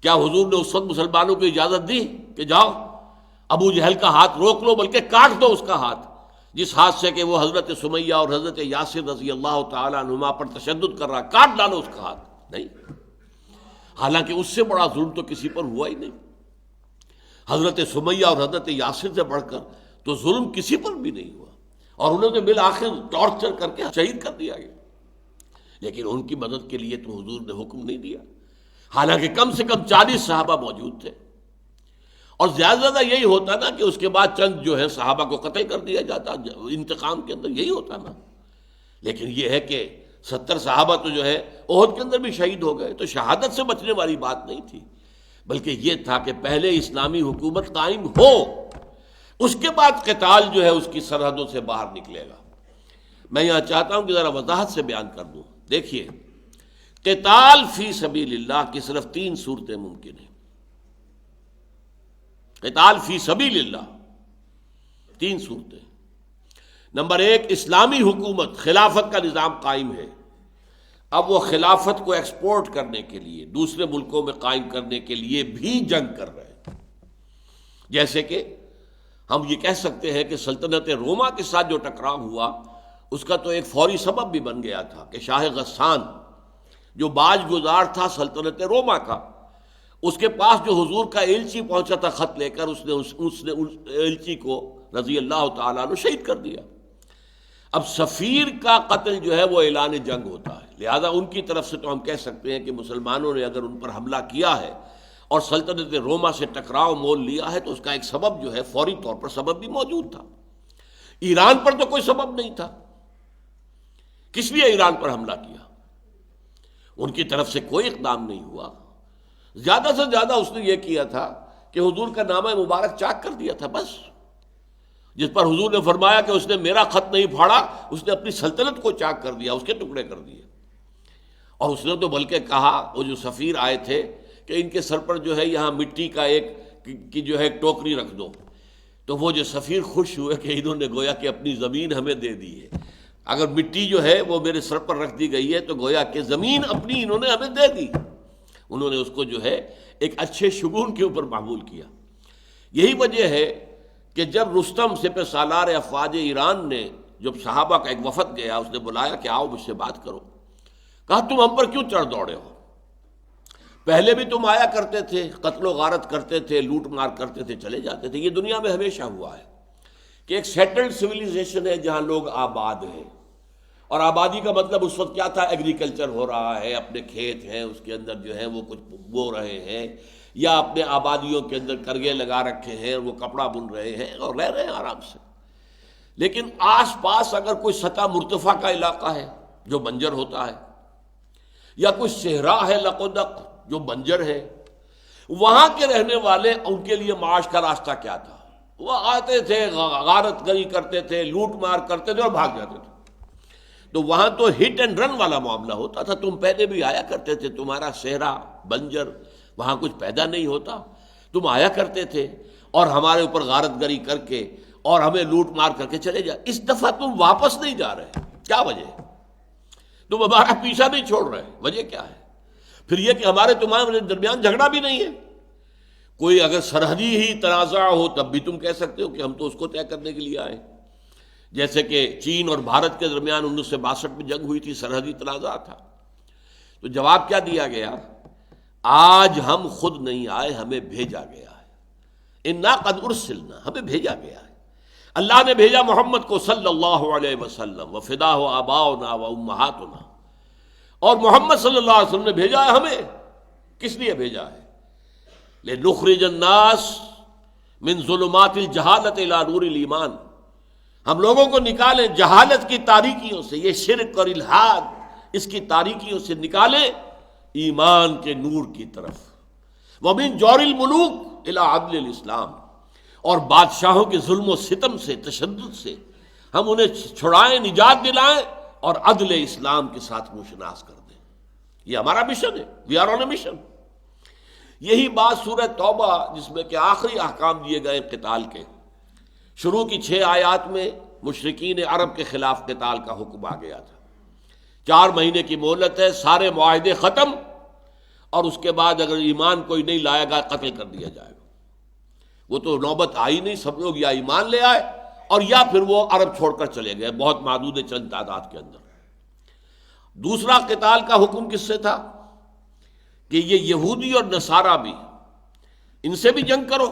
کیا حضور نے اس وقت مسلمانوں کو اجازت دی کہ جاؤ ابو جہل کا ہاتھ روک لو، بلکہ کاٹ دو اس کا ہاتھ، جس ہاتھ سے کہ وہ حضرت سمیہ اور حضرت یاسر رضی اللہ تعالیٰ عنہما پر تشدد کر رہا، کاٹ ڈالو اس کا ہاتھ؟ نہیں، حالانکہ اس سے بڑا ظلم تو کسی پر ہوا ہی نہیں، حضرت سمیہ اور حضرت یاسر سے بڑھ کر تو ظلم کسی پر بھی نہیں ہوا، اور انہیں تو بالآخر ٹارچر کر کے شہید کر دیا گیا، لیکن ان کی مدد کے لیے تو حضور نے حکم نہیں دیا، حالانکہ کم سے کم 40 صحابہ موجود تھے، اور زیادہ زیادہ یہی ہوتا نا کہ اس کے بعد چند جو ہے صحابہ کو قتل کر دیا جاتا، انتقام کے اندر یہی ہوتا نا۔ لیکن یہ ہے کہ 70 صحابہ تو جو ہے احد کے اندر بھی شہید ہو گئے، تو شہادت سے بچنے والی بات نہیں تھی، بلکہ یہ تھا کہ پہلے اسلامی حکومت قائم ہو، اس کے بعد قتال جو ہے اس کی سرحدوں سے باہر نکلے گا۔ میں یہاں چاہتا ہوں کہ ذرا وضاحت سے بیان کر دوں. دیکھیے، قتال فی سبیل اللہ کی صرف 3 صورتیں ممکن ہیں. قتال فی سبیل اللہ 3 صورتیں. نمبر 1، اسلامی حکومت، خلافت کا نظام قائم ہے. اب وہ خلافت کو ایکسپورٹ کرنے کے لیے، دوسرے ملکوں میں قائم کرنے کے لیے بھی جنگ کر رہے ہیں. جیسے کہ ہم یہ کہہ سکتے ہیں کہ سلطنت روما کے ساتھ جو ٹکراؤ ہوا اس کا تو ایک فوری سبب بھی بن گیا تھا کہ شاہ غسان جو باج گزار تھا سلطنت روما کا، اس کے پاس جو حضور کا ایلچی پہنچا تھا خط لے کر، اس نے ایلچی کو رضی اللہ تعالیٰ عنہ شہید کر دیا. اب سفیر کا قتل جو ہے وہ اعلان جنگ ہوتا ہے، لہذا ان کی طرف سے تو ہم کہہ سکتے ہیں کہ مسلمانوں نے اگر ان پر حملہ کیا ہے اور سلطنت روما سے ٹکراؤ مول لیا ہے تو اس کا ایک سبب جو ہے فوری طور پر سبب بھی موجود تھا. ایران پر تو کوئی سبب نہیں تھا. کس لیے ایران پر حملہ کیا؟ ان کی طرف سے کوئی اقدام نہیں ہوا. زیادہ سے زیادہ اس نے یہ کیا تھا کہ حضور کا نامہ مبارک چاک کر دیا تھا بس، جس پر حضور نے فرمایا کہ اس نے میرا خط نہیں پھاڑا، اس نے اپنی سلطنت کو چاک کر دیا، اس کے ٹکڑے کر دیے. اور اس نے تو بلکہ کہا، وہ جو سفیر آئے تھے، کہ ان کے سر پر جو ہے یہاں مٹی کا ایک ٹوکری رکھ دو. تو وہ جو سفیر خوش ہوئے کہ انہوں نے گویا کہ اپنی زمین ہمیں دے دی ہے. اگر مٹی جو ہے وہ میرے سر پر رکھ دی گئی ہے تو گویا کہ زمین اپنی انہوں نے ہمیں دے دی. انہوں نے اس کو جو ہے ایک اچھے شگون کے اوپر معمول کیا. یہی وجہ ہے کہ جب رستم سپہ سالار افواج ایران نے، جب صحابہ کا ایک وفد گیا، اس نے بلایا کہ آؤ مجھ سے بات کرو. کہا تم ہم پر کیوں چڑھ دوڑے ہو؟ پہلے بھی تم آیا کرتے تھے، قتل و غارت کرتے تھے، لوٹ مار کرتے تھے، چلے جاتے تھے. یہ دنیا میں ہمیشہ ہوا ہے کہ ایک سیٹلڈ سویلائزیشن ہے جہاں لوگ آباد ہیں. اور آبادی کا مطلب اس وقت کیا تھا؟ ایگریکلچر ہو رہا ہے، اپنے کھیت ہیں، اس کے اندر جو ہے وہ کچھ بو رہے ہیں، یا اپنے آبادیوں کے اندر کرگے لگا رکھے ہیں، وہ کپڑا بن رہے ہیں اور رہ رہے ہیں آرام سے. لیکن آس پاس اگر کوئی سطح مرتفع کا علاقہ ہے جو بنجر ہوتا ہے، یا کوئی صحرا ہے لقودق جو بنجر ہے، وہاں کے رہنے والے، ان کے لیے معاش کا راستہ کیا تھا؟ وہ آتے تھے، غارت گری کرتے تھے، لوٹ مار کرتے تھے اور بھاگ جاتے تھے. تو وہاں تو ہٹ اینڈ رن والا معاملہ ہوتا تھا. تم پہلے بھی آیا کرتے تھے، تمہارا صحرا بنجر، وہاں کچھ پیدا نہیں ہوتا، تم آیا کرتے تھے اور ہمارے اوپر غارت گری کر کے اور ہمیں لوٹ مار کر کے چلے جائے. اس دفعہ تم واپس نہیں جا رہے، کیا وجہ ہے؟ تم ہمارا پیچھا نہیں چھوڑ رہے، وجہ کیا ہے؟ پھر یہ کہ ہمارے تمہارے درمیان جھگڑا بھی نہیں ہے. کوئی اگر سرحدی ہی تنازع ہو تب بھی تم کہہ سکتے ہو کہ ہم تو اس کو طے کرنے کے لیے آئے. جیسے کہ چین اور بھارت کے درمیان 1962 میں جنگ ہوئی تھی، سرحدی تنازع تھا. تو جواب کیا دیا گیا؟ آج ہم خود نہیں آئے، ہمیں بھیجا گیا ہے. انا قد ارسلنا، ہمیں بھیجا گیا ہے. اللہ نے بھیجا محمد کو صلی اللہ علیہ وسلم، وفداہ آباؤنا و امہاتنا. اور محمد صلی اللہ علیہ وسلم نے بھیجا ہے ہمیں. کس لیے بھیجا ہے؟ لنخرج الناس من ظلمات الجہالت الی نور الایمان. ہم لوگوں کو نکالیں جہالت کی تاریکیوں سے، یہ شرک اور الحاد، اس کی تاریکیوں سے نکالیں ایمان کے نور کی طرف. ومن جور الملوک الی عدل الاسلام. اور بادشاہوں کے ظلم و ستم سے، تشدد سے ہم انہیں چھڑائیں، نجات دلائیں اور عدل اسلام کے ساتھ روشناس کر دیں. یہ ہمارا مشن ہے. We are on a mission. یہی بات سورہ توبہ، جس میں کہ آخری احکام دیے گئے قتال کے، شروع کی 6 آیات میں مشرکین عرب کے خلاف قتال کا حکم آ گیا تھا. 4 مہینے کی مہلت ہے، سارے معاہدے ختم، اور اس کے بعد اگر ایمان کوئی نہیں لائے گا قتل کر دیا جائے گا. وہ تو نوبت آئی نہیں، سب لوگ یا ایمان لے آئے اور یا پھر وہ عرب چھوڑ کر چلے گئے، بہت محدود چند تعداد کے اندر. دوسرا قتال کا حکم کس سے تھا؟ کہ یہ یہودی اور نصارہ بھی، ان سے بھی جنگ کرو،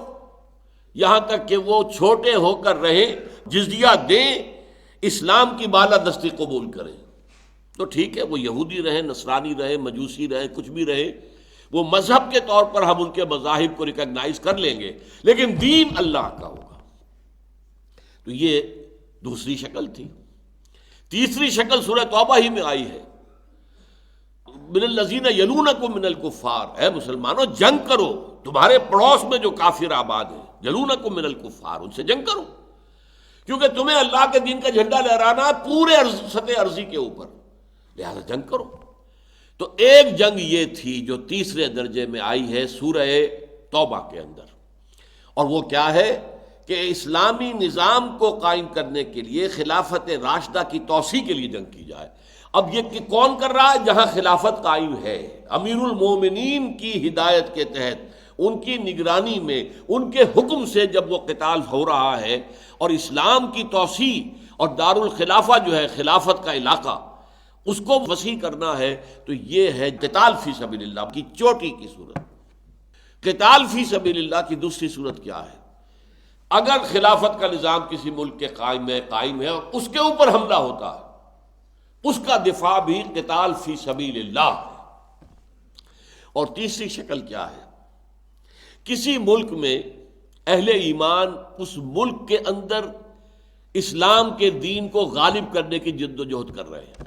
یہاں تک کہ وہ چھوٹے ہو کر رہیں، جزیہ دیں، اسلام کی بالادستی قبول کریں. تو ٹھیک ہے، وہ یہودی رہیں، نصرانی رہیں، مجوسی رہیں، کچھ بھی رہیں، وہ مذہب کے طور پر ہم ان کے مذاہب کو ریکگنائز کر لیں گے، لیکن دین اللہ کا ہوگا. تو یہ دوسری شکل تھی. تیسری شکل سورہ توبہ ہی میں آئی ہے، من الذین یلونکم من الکفار. اے مسلمانوں، جنگ کرو، تمہارے پڑوس میں جو کافر آباد ہیں، یلونکم من الکفار، ان سے جنگ کرو. کیونکہ تمہیں اللہ کے دین کا جھنڈا لہرانا ہے پورے سطح عرضی کے اوپر، لہذا جنگ کرو۔ تو ایک جنگ یہ تھی جو تیسرے درجے میں آئی ہے سورہ توبہ کے اندر، اور وہ کیا ہے کہ اسلامی نظام کو قائم کرنے کے لیے خلافت راشدہ کی توسیع کے لیے جنگ کی جائے۔ اب یہ کہ کون کر رہا ہے؟ جہاں خلافت قائم ہے، امیر المومنین کی ہدایت کے تحت، ان کی نگرانی میں، ان کے حکم سے جب وہ قتال ہو رہا ہے، اور اسلام کی توسیع اور دارالخلافہ جو ہے خلافت کا علاقہ، اس کو وسیع کرنا ہے، تو یہ ہے قتال فی سبیل اللہ کی چوٹی کی صورت۔ قتال فی سبیل اللہ کی دوسری صورت کیا ہے؟ اگر خلافت کا نظام کسی ملک کے قائم ہے اور اس کے اوپر حملہ ہوتا ہے، اس کا دفاع بھی قتال فی سبیل اللہ ہے۔ اور تیسری شکل کیا ہے؟ کسی ملک میں اہل ایمان اس ملک کے اندر اسلام کے دین کو غالب کرنے کی جد و جہد کر رہے ہیں،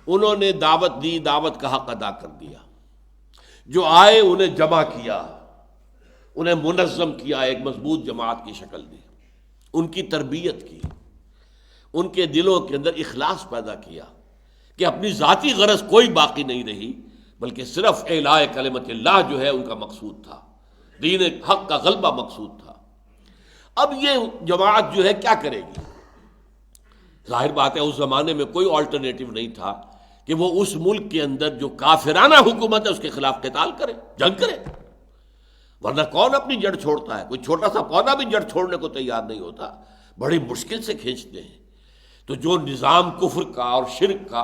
انہوں نے دعوت دی، دعوت کا حق ادا کر دیا، جو آئے انہیں جمع کیا، انہیں منظم کیا، ایک مضبوط جماعت کی شکل دی، ان کی تربیت کی، ان کے دلوں کے اندر اخلاص پیدا کیا کہ اپنی ذاتی غرض کوئی باقی نہیں رہی، بلکہ صرف اعلاء کلمت اللہ جو ہے ان کا مقصود تھا، دین حق کا غلبہ مقصود تھا۔ اب یہ جماعت جو ہے کیا کرے گی؟ ظاہر بات ہے اس زمانے میں کوئی آلٹرنیٹو نہیں تھا کہ وہ اس ملک کے اندر جو کافرانہ حکومت ہے اس کے خلاف قتال کرے، جنگ کرے، ورنہ کون اپنی جڑ چھوڑتا ہے؟ کوئی چھوٹا سا پودا بھی جڑ چھوڑنے کو تیار نہیں ہوتا، بڑی مشکل سے کھینچتے ہیں۔ تو جو نظام کفر کا اور شرک کا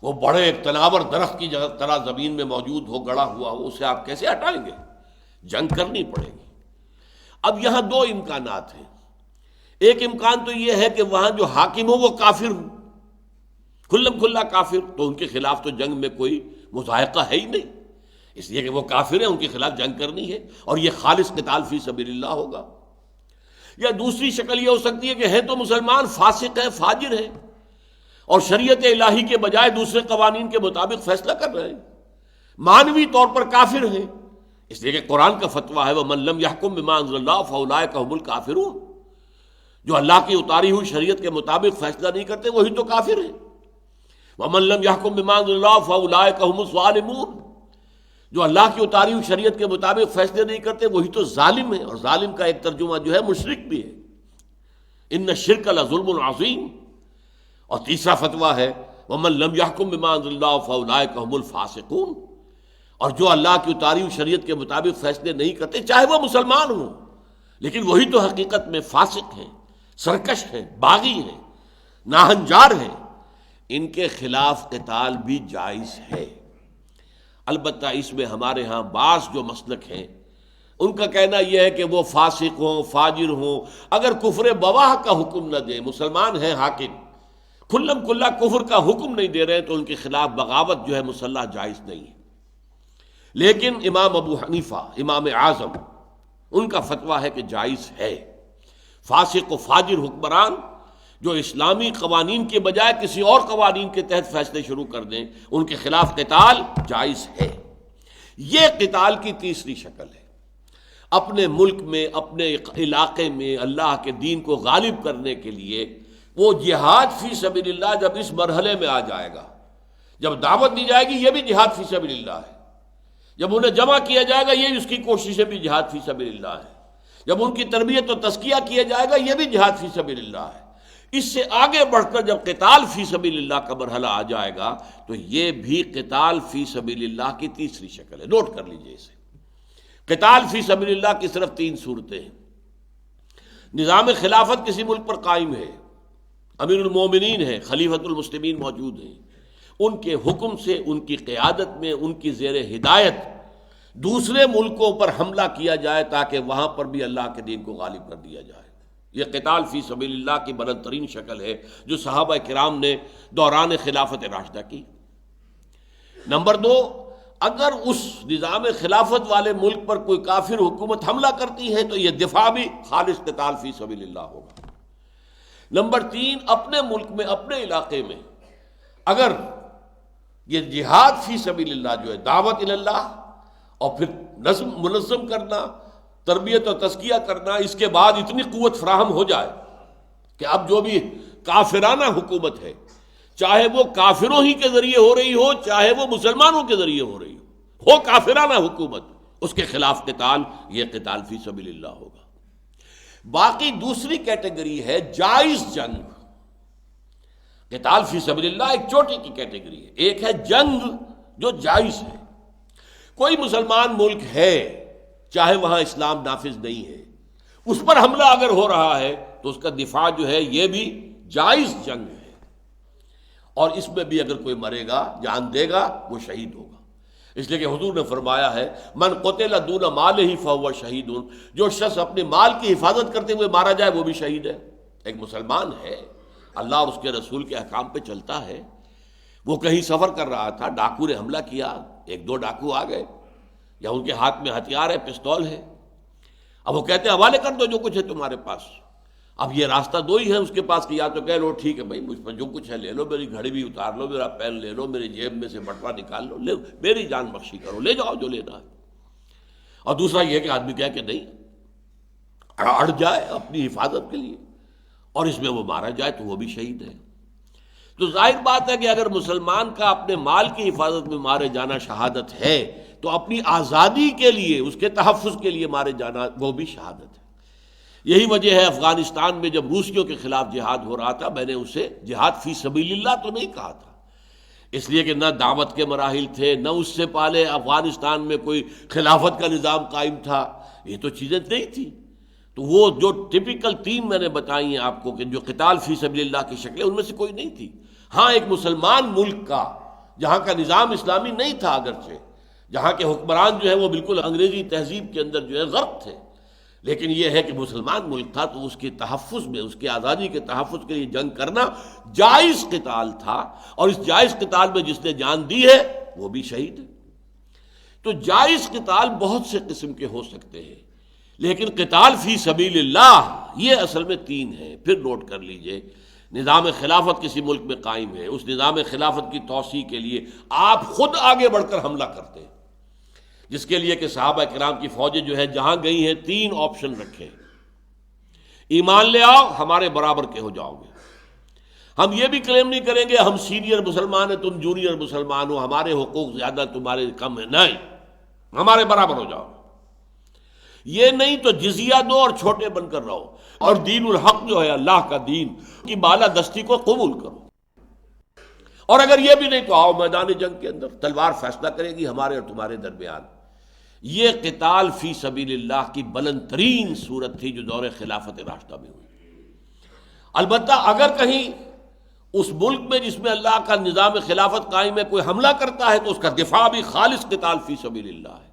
وہ بڑے ایک تناور درخت کی طرح زمین میں موجود ہو، گڑا ہوا ہو، اسے آپ کیسے ہٹائیں گے؟ جنگ کرنی پڑے گی۔ اب یہاں دو امکانات ہیں۔ ایک امکان تو یہ ہے کہ وہاں جو حاکم ہو وہ کافر ہو، کھلم کھلا کافر، تو ان کے خلاف تو جنگ میں کوئی مذائقہ ہے ہی نہیں، اس لیے کہ وہ کافر ہیں، ان کے خلاف جنگ کرنی ہے، اور یہ خالص قتال فی سبیل اللہ ہوگا۔ یا دوسری شکل یہ ہو سکتی ہے کہ ہیں تو مسلمان، فاسق ہیں، فاجر ہیں، اور شریعت الہی کے بجائے دوسرے قوانین کے مطابق فیصلہ کر رہے ہیں، معنوی طور پر کافر ہیں، اس لیے کہ قرآن کا فتویٰ ہے وَمَن لَّمْ يَحْكُم بِمَا أَنزَلَ اللَّهُ فَأُولَٰئِكَ هُمُ الْكَافِرُونَ، جو اللہ کی اتاری ہوئی شریعت کے مطابق فیصلہ نہیں کرتے وہی تو کافر ہیں۔ وَمَن لَّمْ يَحْكُم بِمَا أَنزَلَ اللَّهُ فَأُولَٰئِكَ هُمُ الظَّالِمُونَ، جو اللہ کی اتاری ہوئی شریعت کے مطابق فیصلے نہیں کرتے وہی تو ظالم ہے، اور ظالم کا ایک ترجمہ جو ہے مشرک بھی ہے، ان الشرک لظلم عظیم۔ اور تیسرا فتویٰ ہے وَمَن لَّمْ يَحْكُم بِمَا أَنزَلَ اللَّهُ فَأُولَٰئِكَ هُمُ الْفَاسِقُونَ، اور جو اللہ کی اتاری ہوئی شریعت کے مطابق فیصلے نہیں کرتے، چاہے وہ مسلمان ہوں لیکن وہی تو حقیقت میں فاسق ہیں، سرکش ہیں، باغی ہیں، ناہنجار ہیں، ان کے خلاف قتال بھی جائز ہے۔ البتہ اس میں ہمارے ہاں بعض جو مسلک ہیں ان کا کہنا یہ ہے کہ وہ فاسق ہوں، فاجر ہوں، اگر کفر بواہ کا حکم نہ دیں، مسلمان ہیں حاکم، کھلم کھلا کفر کا حکم نہیں دے رہے، تو ان کے خلاف بغاوت جو ہے مسلح جائز نہیں ہے۔ لیکن امام ابو حنیفہ، امام اعظم، ان کا فتویٰ ہے کہ جائز ہے۔ فاسق و فاجر حکمران جو اسلامی قوانین کے بجائے کسی اور قوانین کے تحت فیصلے شروع کر دیں، ان کے خلاف قتال جائز ہے۔ یہ قتال کی تیسری شکل ہے۔ اپنے ملک میں، اپنے علاقے میں اللہ کے دین کو غالب کرنے کے لیے وہ جہاد فی سبیل اللہ جب اس مرحلے میں آ جائے گا، جب دعوت دی جائے گی یہ بھی جہاد فی سبیل اللہ ہے، جب انہیں جمع کیا جائے گا یہ اس کی کوششیں بھی جہاد فی سبیل اللہ ہے، جب ان کی تربیت و تزکیہ کیا جائے گا یہ بھی جہاد فی سبیل اللہ ہے۔ اس سے آگے بڑھ کر جب قتال فی سبیل اللہ کا مرحلہ آ جائے گا تو یہ بھی قتال فی سبیل اللہ کی تیسری شکل ہے۔ نوٹ کر لیجئے اسے۔ قتال فی سبیل اللہ کی صرف تین صورتیں ہیں۔ نظام خلافت کسی ملک پر قائم ہے، امیر المومنین ہے، خلیفۃ المسلمین موجود ہیں، ان کے حکم سے، ان کی قیادت میں، ان کی زیر ہدایت دوسرے ملکوں پر حملہ کیا جائے تاکہ وہاں پر بھی اللہ کے دین کو غالب کر دیا جائے۔ یہ قتال فی سبیل اللہ کی بلند ترین شکل ہے جو صحابہ کرام نے دوران خلافت راشدہ کی۔ نمبر دو، اگر اس نظام خلافت والے ملک پر کوئی کافر حکومت حملہ کرتی ہے تو یہ دفاع بھی خالص قتال فی سبیل اللہ ہوگا۔ نمبر تین، اپنے ملک میں، اپنے علاقے میں اگر یہ جہاد فی سبیل اللہ جو ہے دعوت اللہ اور پھر منظم کرنا، تربیت اور تزکیہ کرنا، اس کے بعد اتنی قوت فراہم ہو جائے کہ اب جو بھی کافرانہ حکومت ہے، چاہے وہ کافروں ہی کے ذریعے ہو رہی ہو، چاہے وہ مسلمانوں کے ذریعے ہو رہی ہو کافرانہ حکومت، اس کے خلاف قتال، یہ قتال فی سبیل اللہ ہوگا۔ باقی دوسری کیٹیگری ہے جائز جنگ۔ قتال فی سبیل اللہ ایک چھوٹی کی کیٹیگری ہے، ایک ہے جنگ جو جائز ہے۔ کوئی مسلمان ملک ہے، چاہے وہاں اسلام نافذ نہیں ہے، اس پر حملہ اگر ہو رہا ہے تو اس کا دفاع جو ہے یہ بھی جائز جنگ ہے، اور اس میں بھی اگر کوئی مرے گا، جان دے گا، وہ شہید ہوگا۔ اس لیے کہ حضور نے فرمایا ہے من قتل دون مالہ فہو شہید، جو شخص اپنے مال کی حفاظت کرتے ہوئے مارا جائے وہ بھی شہید ہے۔ ایک مسلمان ہے، اللہ اور اس کے رسول کے احکام پہ چلتا ہے، وہ کہیں سفر کر رہا تھا، ڈاکو نے حملہ کیا، ایک دو ڈاکو آ گئے، یا ان کے ہاتھ میں ہتھیار ہے، پستول ہے، اب وہ کہتے ہیں حوالے کر دو جو کچھ ہے تمہارے پاس۔ اب یہ راستہ دو ہی ہے اس کے پاس کہ یا تو کہہ لو ٹھیک ہے بھائی مجھ پر جو کچھ ہے لے لو، میری گھڑی بھی اتار لو، میرا پین لے لو، میری جیب میں سے بٹوا نکال لو، میری جان بخشی کرو، لے جاؤ جو لینا ہے۔ اور دوسرا یہ کہ آدمی کہے کہ نہیں، اڑ جائے اپنی حفاظت کے لیے، اور اس میں وہ مارا جائے تو وہ بھی شہید ہے۔ تو ظاہر بات ہے کہ اگر مسلمان کا اپنے مال کی حفاظت میں مارے جانا شہادت ہے تو اپنی آزادی کے لیے، اس کے تحفظ کے لیے مارے جانا وہ بھی شہادت ہے۔ یہی وجہ ہے افغانستان میں جب روسیوں کے خلاف جہاد ہو رہا تھا، میں نے اسے جہاد فی سبیل اللہ تو نہیں کہا تھا، اس لیے کہ نہ دعوت کے مراحل تھے، نہ اس سے پہلے افغانستان میں کوئی خلافت کا نظام قائم تھا، یہ تو چیزیں نہیں تھی۔ تو وہ جو ٹپیکل تین میں نے بتائی ہیں آپ کو کہ جو قتال فی سبیل اللہ کی شکلیں، ان میں سے کوئی نہیں تھی۔ ہاں ایک مسلمان ملک کا جہاں کا نظام اسلامی نہیں تھا، اگرچہ جہاں کے حکمران جو ہے وہ بالکل انگریزی تہذیب کے اندر جو ہے غرق تھے، لیکن یہ ہے کہ مسلمان ملک تھا تو اس کے تحفظ میں، اس کی آزادی کے تحفظ کے لیے جنگ کرنا جائز قتال تھا، اور اس جائز قتال میں جس نے جان دی ہے وہ بھی شہید ہے۔ تو جائز قتال بہت سے قسم کے ہو سکتے ہیں، لیکن قتال فی سبیل اللہ یہ اصل میں تین ہیں۔ پھر نوٹ کر لیجئے، نظام خلافت کسی ملک میں قائم ہے، اس نظام خلافت کی توسیع کے لیے آپ خود آگے بڑھ کر حملہ کرتے ہیں، جس کے لیے کہ صحابہ کرام کی فوجیں جو ہے جہاں گئی ہیں تین آپشن رکھے، ایمان لے آؤ ہمارے برابر کے ہو جاؤ گے، ہم یہ بھی کلیم نہیں کریں گے ہم سینئر مسلمان ہیں تم جونیئر مسلمان ہو، ہمارے حقوق زیادہ تمہارے کم ہیں، نہیں، ہمارے برابر ہو جاؤ، یہ نہیں تو جزیہ دو اور چھوٹے بن کر رہو، اور دین الحق جو ہے اللہ کا دین کی بالا دستی کو قبول کرو، اور اگر یہ بھی نہیں تو آؤ میدان جنگ کے اندر، تلوار فیصلہ کرے گی ہمارے اور تمہارے درمیان۔ یہ قتال فی سبیل اللہ کی بلند ترین صورت تھی جو دور خلافت راشدہ میں ہوئی۔ البتہ اگر کہیں اس ملک میں جس میں اللہ کا نظام خلافت قائم ہے کوئی حملہ کرتا ہے تو اس کا دفاع بھی خالص قتال فی سبیل اللہ ہے،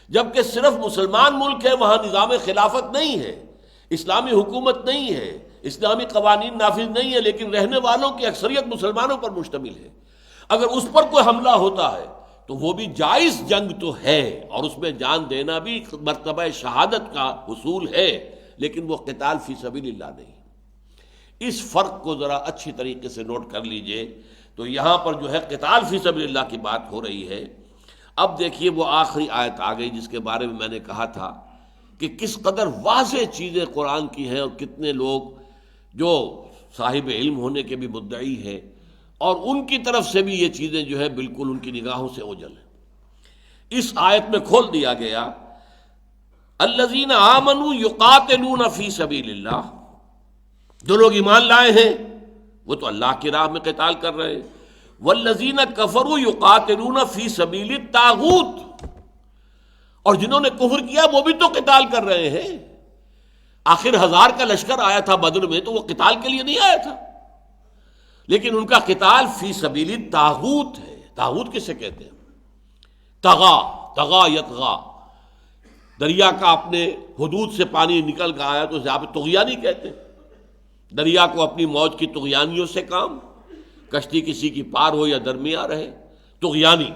جبکہ صرف مسلمان ملک ہے وہاں نظام خلافت نہیں ہے، اسلامی حکومت نہیں ہے، اسلامی قوانین نافذ نہیں ہے، لیکن رہنے والوں کی اکثریت مسلمانوں پر مشتمل ہے، اگر اس پر کوئی حملہ ہوتا ہے تو وہ بھی جائز جنگ تو ہے، اور اس میں جان دینا بھی مرتبہ شہادت کا حصول ہے، لیکن وہ قتال فی سبیل اللہ نہیں۔ اس فرق کو ذرا اچھی طریقے سے نوٹ کر لیجئے۔ تو یہاں پر جو ہے قتال فی سبیل اللہ کی بات ہو رہی ہے۔ اب دیکھیے وہ آخری آیت آ گئی جس کے بارے میں میں نے کہا تھا کہ کس قدر واضح چیزیں قرآن کی ہیں، اور کتنے لوگ جو صاحب علم ہونے کے بھی مدعی ہیں اور ان کی طرف سے بھی یہ چیزیں جو ہے بالکل ان کی نگاہوں سے اوجھل ہیں۔ اس آیت میں کھول دیا گیا الذین آمنوا یقاتلون فی سبیل اللہ، جو لوگ ایمان لائے ہیں وہ تو اللہ کی راہ میں قتال کر رہے ہیں، والذین کفروا یقاتلون فی سبیل الطاغوت، اور جنہوں نے کفر کیا وہ بھی تو قتال کر رہے ہیں۔ آخر 1000 کا لشکر آیا تھا بدر میں تو وہ قتال کے لیے نہیں آیا تھا، لیکن ان کا قتال فی سبیل الطاغوت ہے۔ طاغوت کسے کہتے ہیں؟ طغا یطغا، دریا کا اپنے حدود سے پانی نکل کر آیا تو یہاں پہ طغیانی کہتے ہیں، دریا کو اپنی موج کی طغیانیوں سے کام، کشتی کسی کی پار ہو یا درمیان رہے، طغیانی۔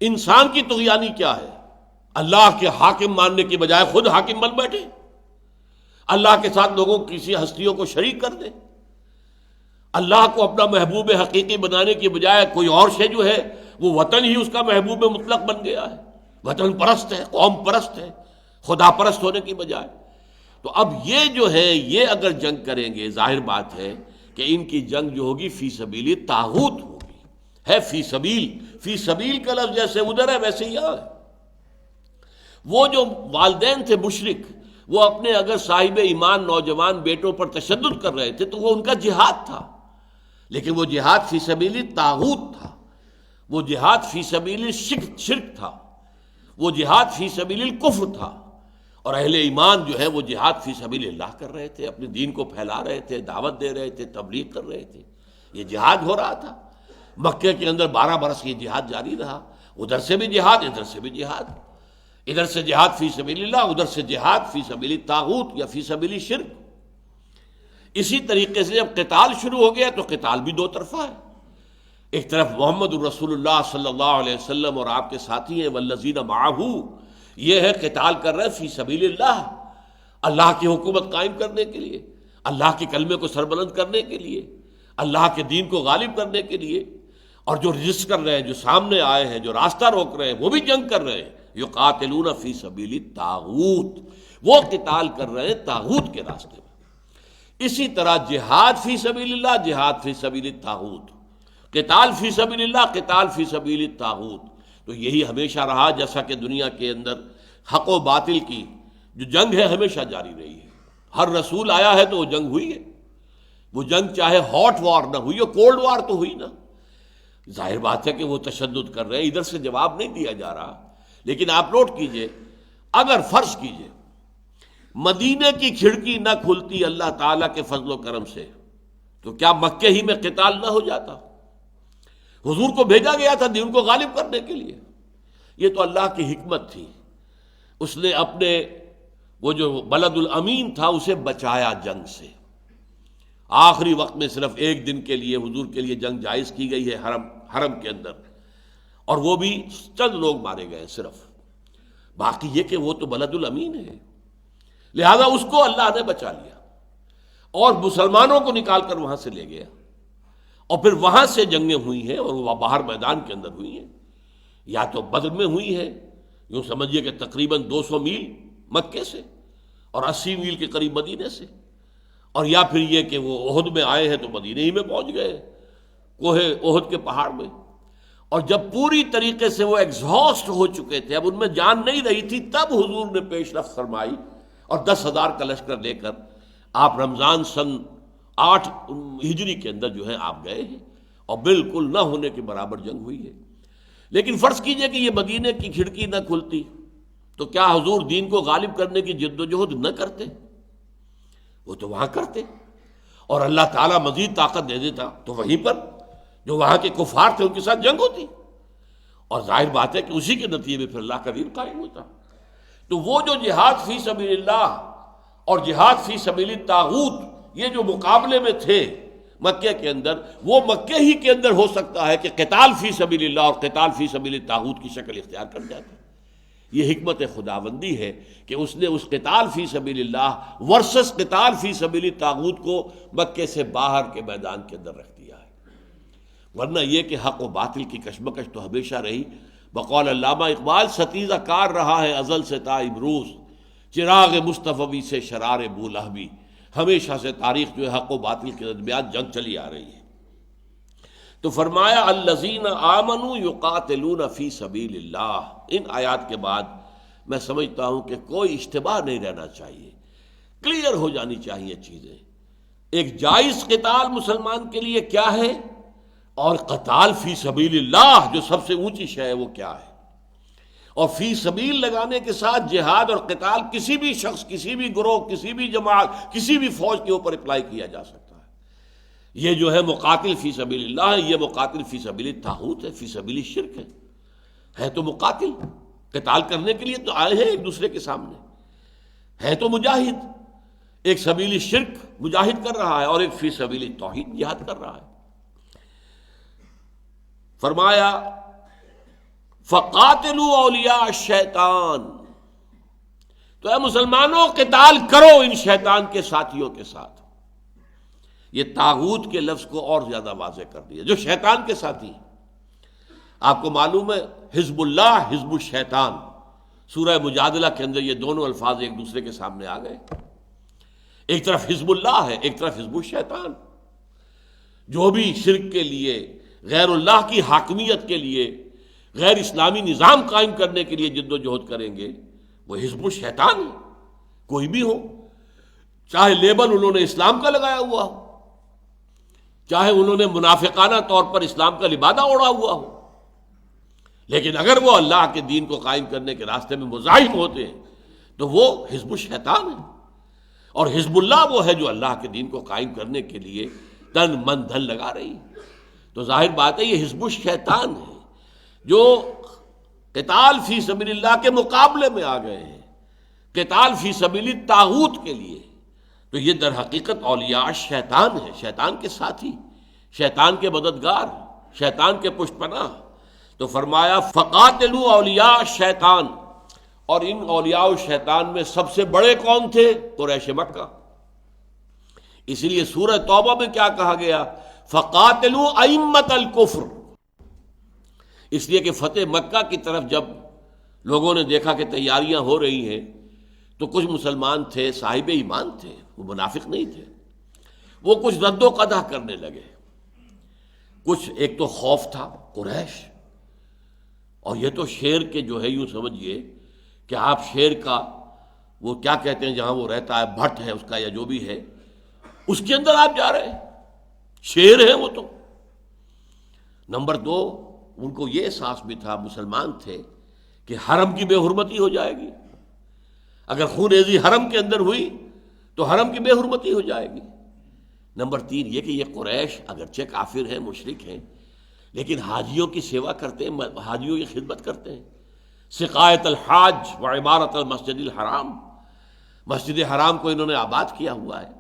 انسان کی طغیانی کیا ہے؟ اللہ کے حاکم ماننے کی بجائے خود حاکم بن بیٹھے، اللہ کے ساتھ لوگوں کسی ہستیوں کو شریک کر دیں، اللہ کو اپنا محبوب حقیقی بنانے کی بجائے کوئی اور شے جو ہے وہ وطن ہی اس کا محبوب مطلق بن گیا ہے، وطن پرست ہے، قوم پرست ہے، خدا پرست ہونے کی بجائے۔ تو اب یہ جو ہے یہ اگر جنگ کریں گے ظاہر بات ہے کہ ان کی جنگ جو ہوگی فی سبیل طاغوت ہوگی. ہے فی سبیل کا لفظ جیسے ادھر ہے ویسے ہی یہاں ہے. وہ جو والدین تھے مشرک، وہ اپنے اگر صاحب ایمان نوجوان بیٹوں پر تشدد کر رہے تھے تو وہ ان کا جہاد تھا، لیکن وہ جہاد فی سبیل طاغوت تھا، وہ جہاد فی سبیل شرک تھا، وہ جہاد فی سبیل الکفر تھا. اور اہل ایمان جو ہے وہ جہاد فی سبیل اللہ کر رہے تھے، اپنے دین کو پھیلا رہے تھے، دعوت دے رہے تھے، تبلیغ کر رہے تھے. یہ جہاد ہو رہا تھا. مکے کے اندر 12 برس یہ جہاد جاری رہا، ادھر سے بھی جہاد ادھر سے بھی جہاد، ادھر سے جہاد فی سبیل اللہ ادھر سے جہاد فی سبیل طاغوت یا فی سبیل شرک. اسی طریقے سے جب قتال شروع ہو گیا تو قتال بھی دو طرفہ ہے. ایک طرف محمد الرسول اللہ صلی اللہ علیہ وسلم اور آپ کے ساتھی ہیں والذین معہ، یہ ہے قتال کر رہے فی سبیل اللہ، اللہ کی حکومت قائم کرنے کے لیے، اللہ کے کلمے کو سربلند کرنے کے لیے، اللہ کے دین کو غالب کرنے کے لیے. اور جو رجسٹ کر رہے ہیں، جو سامنے آئے ہیں، جو راستہ روک رہے ہیں، وہ بھی جنگ کر رہے ہیں. یقاتلون فی سبیل الطاغوت، وہ قتال کر رہے ہیں طاغوت کے راستے میں. اسی طرح جہاد فی سبیل اللہ، جہاد فی سبیل الطاغوت، قتال فی سبیل اللہ، قتال فی سبیل الطاغوت. تو یہی ہمیشہ رہا، جیسا کہ دنیا کے اندر حق و باطل کی جو جنگ ہے ہمیشہ جاری رہی ہے. ہر رسول آیا ہے تو وہ جنگ ہوئی ہے. وہ جنگ چاہے ہاٹ وار نہ ہوئی ہو، کولڈ وار تو ہوئی نا. ظاہر بات ہے کہ وہ تشدد کر رہے ہیں، ادھر سے جواب نہیں دیا جا رہا. لیکن آپ نوٹ کیجئے، اگر فرض کیجئے مدینے کی کھڑکی نہ کھلتی اللہ تعالیٰ کے فضل و کرم سے، تو کیا مکے ہی میں قتال نہ ہو جاتا؟ حضور کو بھیجا گیا تھا دین کو غالب کرنے کے لیے. یہ تو اللہ کی حکمت تھی. اس نے اپنے وہ جو بلد الامین تھا اسے بچایا جنگ سے. آخری وقت میں صرف ایک دن کے لیے حضور کے لیے جنگ جائز کی گئی ہے حرم کے اندر، اور وہ بھی چند لوگ مارے گئے صرف. باقی یہ کہ وہ تو بلد الامین ہے، لہذا اس کو اللہ نے بچا لیا اور مسلمانوں کو نکال کر وہاں سے لے گیا. اور پھر وہاں سے جنگیں ہوئی ہیں اور وہ باہر میدان کے اندر ہوئی ہیں. یا تو بدر میں ہوئی ہے، یوں سمجھیے کہ تقریباً 200 میل مکے سے اور 80 میل کے قریب مدینے سے. اور یا پھر یہ کہ وہ احد میں آئے ہیں تو مدینے ہی میں پہنچ گئے، کوہ احد کے پہاڑ میں. اور جب پوری طریقے سے وہ ایگزاسٹ ہو چکے تھے، اب ان میں جان نہیں رہی تھی، تب حضور نے پیش رفت فرمائی اور 10,000 کا لشکر لے کر آپ رمضان سن 8 ہجری کے اندر جو ہے آپ گئے ہیں، اور بالکل نہ ہونے کے برابر جنگ ہوئی ہے. لیکن فرض کیجئے کہ یہ مدینے کی کھڑکی نہ کھلتی تو کیا حضور دین کو غالب کرنے کی جد و جہد نہ کرتے؟ وہ تو وہاں کرتے، اور اللہ تعالیٰ مزید طاقت دے دیتا تو وہیں پر جو وہاں کے کفار تھے ان کے ساتھ جنگ ہوتی، اور ظاہر بات ہے کہ اسی کے نتیجے میں پھر اللہ کا دین قائم ہوتا. تو وہ جو جہاد فی سبیل اللہ اور جہاد فی سبیل الطاغوت، یہ جو مقابلے میں تھے مکے کے اندر، وہ مکے ہی کے اندر ہو سکتا ہے کہ قتال فی سبیل اللہ اور قتال فی سبیل الطاغوت کی شکل اختیار کر جاتا. یہ حکمت خداوندی ہے کہ اس نے اس قتال فی سبیل اللہ ورسس قتال فی سبیل الطاغوت کو مکے سے باہر کے میدان کے اندر رکھ دیا ہے. ورنہ یہ کہ حق و باطل کی کشمکش تو ہمیشہ رہی. بقول علامہ اقبال، ستیزہ کار رہا ہے ازل سے تا امروز، چراغ مصطفی سے شرار بولہبی. ہمیشہ سے تاریخ جو ہے حق و باطل کے درمیان جنگ چلی آ رہی ہے. تو فرمایا الذین آمنوا یقاتلون فی سبیل اللہ. ان آیات کے بعد میں سمجھتا ہوں کہ کوئی اشتباہ نہیں رہنا چاہیے، کلیئر ہو جانی چاہیے چیزیں. ایک جائز قتال مسلمان کے لیے کیا ہے، اور قتال فی سبیل اللہ جو سب سے اونچی شے ہے وہ کیا ہے. اور فی سبیل لگانے کے ساتھ جہاد اور قتال کسی بھی شخص، کسی بھی گروہ، کسی بھی جماعت، کسی بھی فوج کے اوپر اپلائی کیا جا سکتا ہے. یہ جو ہے مقاتل فی سبیل اللہ ہے، یہ مقاتل فی سبیل طاغوت ہے، فی سبیل شرک ہے تو مقاتل قتال کرنے کے لیے تو آئے ہیں ایک دوسرے کے سامنے، ہے تو مجاہد. ایک سبیل شرک مجاہد کر رہا ہے اور ایک فی سبیل توحید جہاد کر رہا ہے. فرمایا فقاتلوا اولیاء الشیطان، تو اے مسلمانوں قتال کرو ان شیطان کے ساتھیوں کے ساتھ. یہ طاغوت کے لفظ کو اور زیادہ واضح کر دیا، جو شیطان کے ساتھی ہیں. آپ کو معلوم ہے حزب اللہ، حزب الشیطان، سورہ مجادلہ کے اندر یہ دونوں الفاظ ایک دوسرے کے سامنے آ گئے. ایک طرف حزب اللہ ہے، ایک طرف حزب الشیطان۔ جو بھی شرک کے لیے، غیر اللہ کی حاکمیت کے لیے، غیر اسلامی نظام قائم کرنے کے لیے جد و جہد کریں گے وہ حزب الشیطان ہے، کوئی بھی ہو، چاہے لیبل انہوں نے اسلام کا لگایا ہوا ہو، چاہے انہوں نے منافقانہ طور پر اسلام کا لبادہ اوڑھا ہوا ہو، لیکن اگر وہ اللہ کے دین کو قائم کرنے کے راستے میں مزاحم ہوتے ہیں تو وہ حزب الشیطان ہے۔ اور حزب اللہ وہ ہے جو اللہ کے دین کو قائم کرنے کے لیے تن من دھن لگا رہی ہے۔ تو ظاہر بات ہے یہ حزب الشیطان ہے جو قتال فی سبیل اللہ کے مقابلے میں آ گئے ہیں، قتال فی سبیل الطاغوت کے لیے۔ تو یہ در حقیقت اولیاء شیطان ہے، شیطان کے ساتھی، شیطان کے مددگار، شیطان کے پشت پناہ۔ تو فرمایا فقاتلوا اولیاء شیطان، اور ان اولیاء شیطان میں سب سے بڑے کون تھے؟ قریش مکہ۔ اسی لیے سورہ توبہ میں کیا کہا گیا؟ فقاتلوا ائمۃ الکفر۔ اس لیے کہ فتح مکہ کی طرف جب لوگوں نے دیکھا کہ تیاریاں ہو رہی ہیں تو کچھ مسلمان تھے، صاحب ایمان تھے، وہ منافق نہیں تھے، وہ کچھ رد و قدح کرنے لگے۔ کچھ ایک تو خوف تھا قریش، اور یہ تو شیر کے جو ہے یوں سمجھیے کہ آپ شیر کا وہ کیا کہتے ہیں جہاں وہ رہتا ہے، بھٹ ہے اس کا یا جو بھی ہے، اس کے اندر آپ جا رہے ہیں، شیر ہیں وہ تو۔ نمبر دو، ان کو یہ احساس بھی تھا، مسلمان تھے، کہ حرم کی بے حرمتی ہو جائے گی، اگر خون ریزی حرم کے اندر ہوئی تو حرم کی بے حرمتی ہو جائے گی۔ نمبر تین یہ کہ یہ قریش اگرچہ کافر ہیں، مشرک ہیں، لیکن حاجیوں کی سیوا کرتے ہیں، حاجیوں کی خدمت کرتے ہیں، سقایت الحاج و عمارت المسجد الحرام، مسجد حرام کو انہوں نے آباد کیا ہوا ہے،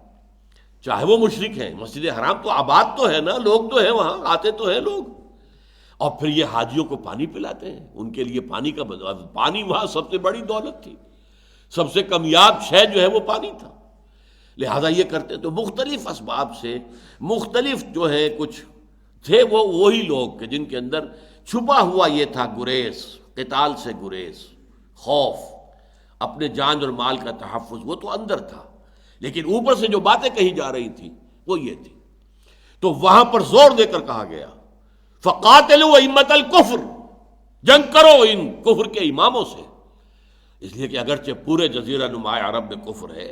چاہے وہ مشرک ہیں، مسجد حرام تو آباد تو ہے نا، لوگ تو ہیں وہاں، آتے تو ہیں لوگ، اور پھر یہ حاجیوں کو پانی پلاتے ہیں، ان کے لیے پانی کا پانی وہاں سب سے بڑی دولت تھی، سب سے کمیاب شے جو ہے وہ پانی تھا، لہذا یہ کرتے۔ تو مختلف اسباب سے مختلف جو ہے کچھ تھے وہ وہی لوگ کہ جن کے اندر چھپا ہوا یہ تھا گریز، قتال سے گریز، خوف، اپنے جان اور مال کا تحفظ، وہ تو اندر تھا، لیکن اوپر سے جو باتیں کہی جا رہی تھی وہ یہ تھی۔ تو وہاں پر زور دے کر کہا گیا فقاتلوا ائمۃ الکفر، جنگ کرو ان کفر کے اماموں سے، اس لیے کہ اگرچہ پورے جزیرہ نما عرب میں کفر ہے،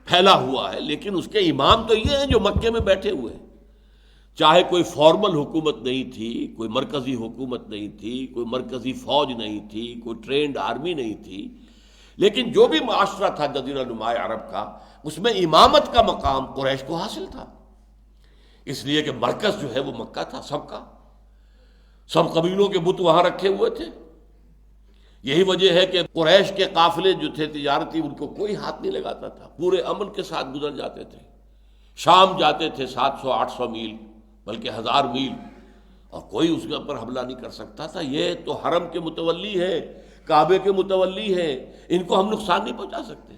پھیلا ہوا ہے، لیکن اس کے امام تو یہ ہیں جو مکے میں بیٹھے ہوئے ہیں۔ چاہے کوئی فارمل حکومت نہیں تھی، کوئی مرکزی حکومت نہیں تھی، کوئی مرکزی فوج نہیں تھی، کوئی ٹرینڈ آرمی نہیں تھی، لیکن جو بھی معاشرہ تھا جزیرہ نما عرب کا، اس میں امامت کا مقام قریش کو حاصل تھا، اس لیے کہ مرکز جو ہے وہ مکہ تھا، سب کا، سب قبیلوں کے بت وہاں رکھے ہوئے تھے۔ یہی وجہ ہے کہ قریش کے قافلے جو تھے تجارتی، ان کو کوئی ہاتھ نہیں لگاتا تھا، پورے امن کے ساتھ گزر جاتے تھے، شام جاتے تھے 700-800 میل بلکہ 1000 میل، اور کوئی اس کے اوپر حملہ نہیں کر سکتا تھا۔ یہ تو حرم کے متولی ہے، کعبے کے متولی ہے، ان کو ہم نقصان نہیں پہنچا سکتے۔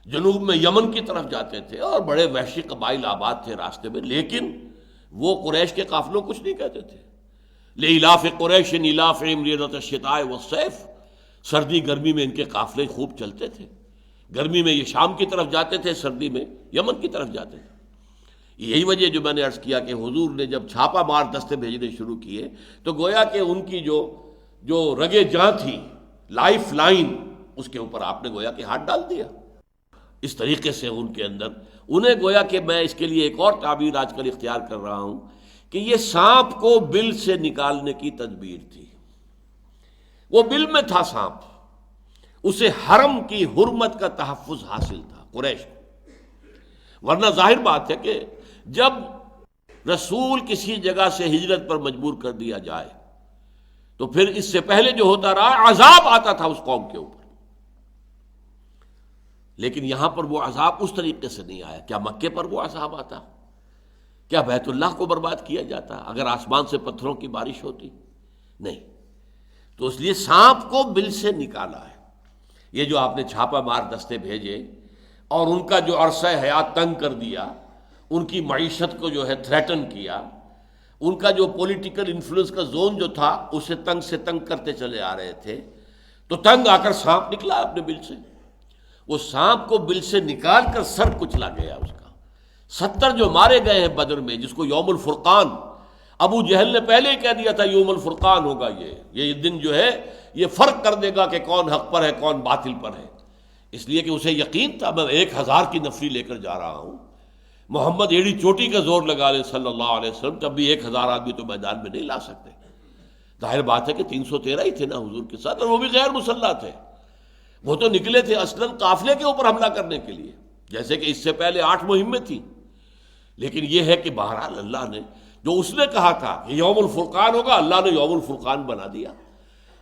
جنوب میں یمن کی طرف جاتے تھے اور بڑے وحشی قبائل آباد تھے راستے میں، لیکن وہ قریش کے قافلوں کچھ نہیں کہتے تھے۔ لإلاف قریش إیلافہم رحلۃ الشتاء والصیف، سردی گرمی میں ان کے قافلے خوب چلتے تھے، گرمی میں یہ شام کی طرف جاتے تھے، سردی میں یمن کی طرف جاتے تھے۔ یہی وجہ جو میں نے عرض کیا کہ حضور نے جب چھاپا مار دستے بھیجنے شروع کیے تو گویا کہ ان کی جو رگے جاں تھی، لائف لائن، اس کے اوپر آپ نے گویا کہ ہاتھ ڈال دیا۔ اس طریقے سے ان کے اندر انہیں گویا کہ میں اس کے لیے ایک اور تعبیر آج کل اختیار کر رہا ہوں کہ یہ سانپ کو بل سے نکالنے کی تدبیر تھی۔ وہ بل میں تھا سانپ، اسے حرم کی حرمت کا تحفظ حاصل تھا قریش کو، ورنہ ظاہر بات ہے کہ جب رسول کسی جگہ سے ہجرت پر مجبور کر دیا جائے تو پھر اس سے پہلے جو ہوتا رہا عذاب آتا تھا اس قوم کے اوپر، لیکن یہاں پر وہ عذاب اس طریقے سے نہیں آیا۔ کیا مکے پر وہ عذاب آتا؟ کیا بیت اللہ کو برباد کیا جاتا اگر آسمان سے پتھروں کی بارش ہوتی؟ نہیں۔ تو اس لیے سانپ کو بل سے نکالا ہے۔ یہ جو آپ نے چھاپا مار دستے بھیجے اور ان کا جو عرصہ حیات تنگ کر دیا، ان کی معیشت کو جو ہے تھریٹن کیا، ان کا جو پولیٹیکل انفلوئنس کا زون جو تھا اسے تنگ سے تنگ کرتے چلے آ رہے تھے، تو تنگ آ کر سانپ نکلا اپنے بل سے۔ وہ سانپ کو بل سے نکال کر سر کچلا گیا اس کا۔ 70 جو مارے گئے ہیں بدر میں، جس کو یوم الفرقان، ابو جہل نے پہلے ہی کہہ دیا تھا یوم الفرقان ہوگا، یہ دن جو ہے یہ فرق کر دے گا کہ کون حق پر ہے کون باطل پر ہے، اس لیے کہ اسے یقین تھا میں 1000 کی نفری لے کر جا رہا ہوں، محمد ایڑی چوٹی کا زور لگا لے صلی اللہ علیہ وسلم تب بھی 1000 آدمی تو میدان میں نہیں لا سکتے۔ ظاہر بات ہے کہ 313 ہی تھے نا حضور کے ساتھ، اور وہ بھی غیر مسلح تھے، وہ تو نکلے تھے اصلاً قافلے کے اوپر حملہ کرنے کے لیے، جیسے کہ اس سے پہلے 8 مہمیں تھیں۔ لیکن یہ ہے کہ بہرحال اللہ نے جو اس نے کہا تھا کہ یوم الفرقان ہوگا، اللہ نے یوم الفرقان بنا دیا۔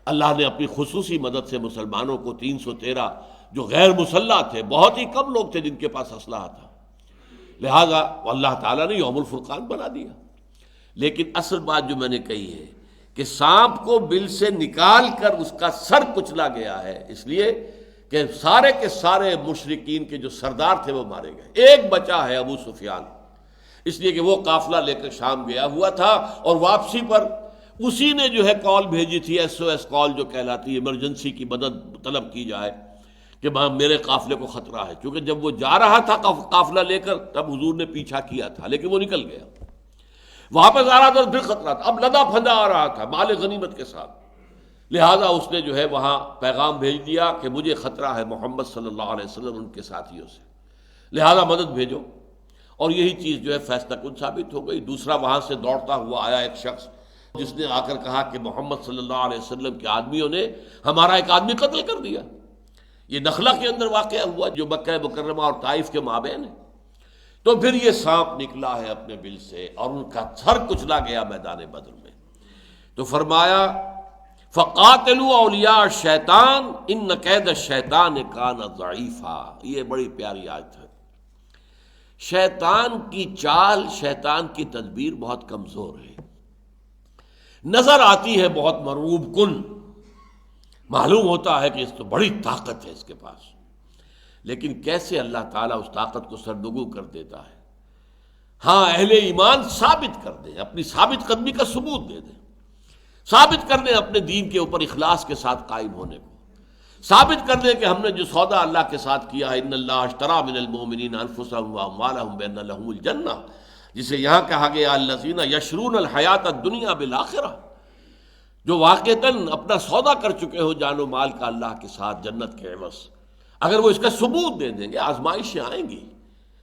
اللہ نے اپنی خصوصی مدد سے مسلمانوں کو 313 جو غیر مسلح تھے، بہت ہی کم لوگ تھے جن کے پاس اسلحہ تھا، لہذا اللہ تعالیٰ نے یوم الفرقان بنا دیا۔ لیکن اصل بات جو میں نے کہی ہے کہ سانپ کو بل سے نکال کر اس کا سر کچلا گیا ہے، اس لیے کہ سارے کے سارے مشرکین کے جو سردار تھے وہ مارے گئے، ایک بچا ہے ابو سفیان، اس لیے کہ وہ قافلہ لے کر شام گیا ہوا تھا، اور واپسی پر اسی نے جو ہے کال بھیجی تھی، SOS کال جو کہلاتی ہے، ایمرجنسی کی مدد طلب کی جائے کہ میرے قافلے کو خطرہ ہے، کیونکہ جب وہ جا رہا تھا قافلہ لے کر تب حضور نے پیچھا کیا تھا، لیکن وہ نکل گیا، واپس آ رہا تھا تو پھر خطرہ تھا، اب لدا پھندا آ رہا تھا مال غنیمت کے ساتھ، لہذا اس نے جو ہے وہاں پیغام بھیج دیا کہ مجھے خطرہ ہے محمد صلی اللہ علیہ وسلم ان کے ساتھیوں سے، لہذا مدد بھیجو، اور یہی چیز جو ہے فیصلہ کن ثابت ہو گئی۔ دوسرا وہاں سے دوڑتا ہوا آیا ایک شخص جس نے آ کر کہا کہ محمد صلی اللہ علیہ وسلم کے آدمیوں نے ہمارا ایک آدمی قتل کر دیا، یہ نخلا کے اندر واقعہ ہوا جو مکہ مکرمہ اور طائف کے مابین ہے۔ تو پھر یہ سانپ نکلا ہے اپنے بل سے اور ان کا سر کچلا گیا میدان بدر میں۔ تو فرمایا فقاتلوا اولیاء الشیطان ان کید الشیطان کان ضعیفا، یہ بڑی پیاری آیت ہے۔ شیطان کی چال، شیطان کی تدبیر بہت کمزور ہے، نظر آتی ہے بہت مرعوب کن، معلوم ہوتا ہے کہ اس تو بڑی طاقت ہے اس کے پاس، لیکن کیسے اللہ تعالیٰ اس طاقت کو سرنگو کر دیتا ہے۔ ہاں اہل ایمان ثابت کر دیں، اپنی ثابت قدمی کا ثبوت دے دیں، ثابت کر دیں اپنے دین کے اوپر اخلاص کے ساتھ قائم ہونے کو، ثابت کر دیں کہ ہم نے جو سودا اللہ کے ساتھ کیا ہے، ان اللہ اشتری من المؤمنین انفسهم واموالهم بان لهم الجنہ، جسے یہاں کہا گیا الذین یشرون الحیات الدنیا بالآخرہ، جو واقعتاً اپنا سودا کر چکے ہو جان و مال کا اللہ کے ساتھ جنت کے عوض، اگر وہ اس کا ثبوت دے دیں گے آزمائشیں آئیں گی،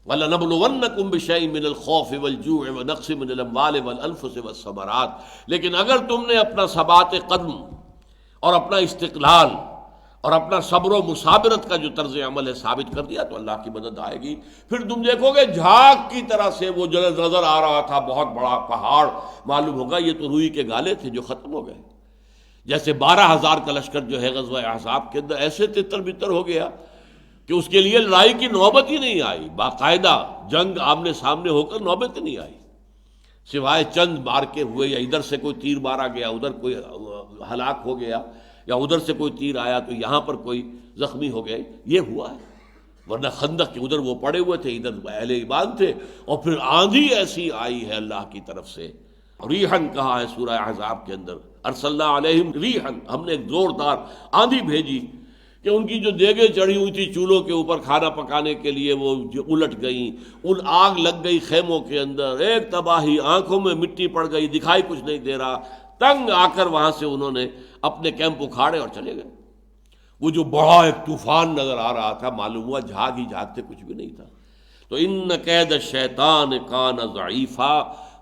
وَلَنَبْلُوَنَّكُمْ بِشَيْءٍ مِّنَ الْخَوْفِ وَالْجُوعِ وَنَقْصٍ مِّنَ الْأَمْوَالِ وَالْأَنفُسِ وَالثَّمَرَاتِ، لیکن اگر تم نے اپنا ثبات قدم اور اپنا استقلال اور اپنا صبر و مثابرت کا جو طرز عمل ہے ثابت کر دیا تو اللہ کی مدد آئے گی۔ پھر تم دیکھو گے جھاگ کی طرح سے وہ جو نظر آ رہا تھا بہت بڑا پہاڑ، معلوم ہوگا یہ تو روئی کے گالے تھے جو ختم ہو گئے، جیسے 12,000 کا لشکر جو ہے غزوہ احزاب کے اندر ایسے تتر بتر ہو گیا کہ اس کے لیے لڑائی کی نوبت ہی نہیں آئی، باقاعدہ جنگ آمنے سامنے ہو کر نوبت نہیں آئی، سوائے چند مار کے ہوئے، یا ادھر سے کوئی تیر مارا گیا ادھر کوئی ہلاک ہو گیا، یا ادھر سے کوئی تیر آیا تو یہاں پر کوئی زخمی ہو گئے، یہ ہوا ہے، ورنہ خندق کے ادھر وہ پڑے ہوئے تھے ادھر اہل ایمان تھے، اور پھر آندھی ایسی آئی ہے اللہ کی طرف سے، ریحن کہا ہے سورہ احزاب کے اندر، ارسلنا علیہم ریحن، ہم نے ایک زوردار آندھی بھیجی کہ ان کی جو دیگیں چڑھی ہوئی تھی چولہوں کے اوپر کھانا پکانے کے لیے وہ الٹ گئیں، ان آگ لگ گئی خیموں کے اندر، ایک تباہی، آنکھوں میں مٹی پڑ گئی، دکھائی کچھ نہیں دے رہا، تنگ آ کر وہاں سے انہوں نے اپنے کیمپ اکھاڑے اور چلے گئے۔ وہ جو بڑا ایک طوفان نظر آ رہا تھا معلوم ہوا جھاگ ہی جھاگ تھے، کچھ بھی نہیں تھا۔ تو ان قید الشیطان کان ضعیفا،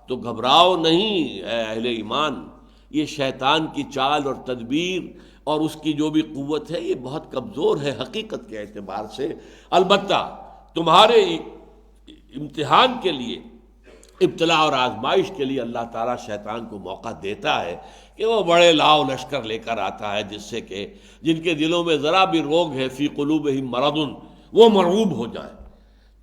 تو گھبراؤ نہیں اے اہل ایمان، یہ شیطان کی چال اور تدبیر اور اس کی جو بھی قوت ہے یہ بہت کمزور ہے حقیقت کے اعتبار سے، البتہ تمہارے امتحان کے لیے، ابتلاء اور آزمائش کے لیے اللہ تعالیٰ شیطان کو موقع دیتا ہے کہ وہ بڑے لاؤ لشکر لے کر آتا ہے، جس سے کہ جن کے دلوں میں ذرا بھی روگ ہے، فی قلوبہم مرض، وہ مرعوب ہو جائیں،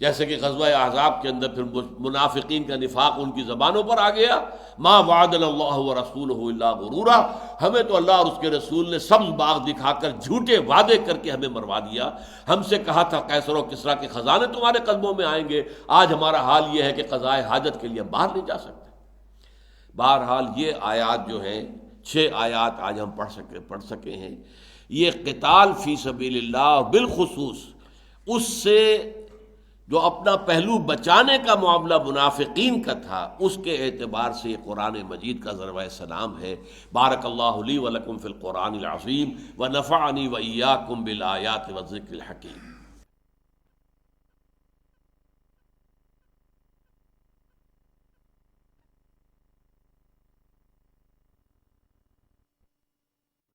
جیسے کہ غزوہ احزاب کے اندر پھر منافقین کا نفاق ان کی زبانوں پر آ گیا، ما وعدنا اللہ ورسولہ الا غرورا، ہمیں تو اللہ اور اس کے رسول نے سبز باغ دکھا کر جھوٹے وعدے کر کے ہمیں مروا دیا، ہم سے کہا تھا قیصر و کسریٰ کے خزانے تمہارے قدموں میں آئیں گے، آج ہمارا حال یہ ہے کہ قضائے حاجت کے لیے ہم باہر نہیں جا سکتے۔ بہرحال یہ آیات جو ہیں 6 آیات آج ہم پڑھ سکے ہیں، یہ قتال فی سبیل اللہ بالخصوص اس سے جو اپنا پہلو بچانے کا معاملہ منافقین کا تھا، اس کے اعتبار سے یہ قرآن مجید کا ضربہ سلام ہے۔ بارک اللہ لی ولکم فی القرآن العظیم ونفعنی وإیاکم بالآیات والذکر الحکیم۔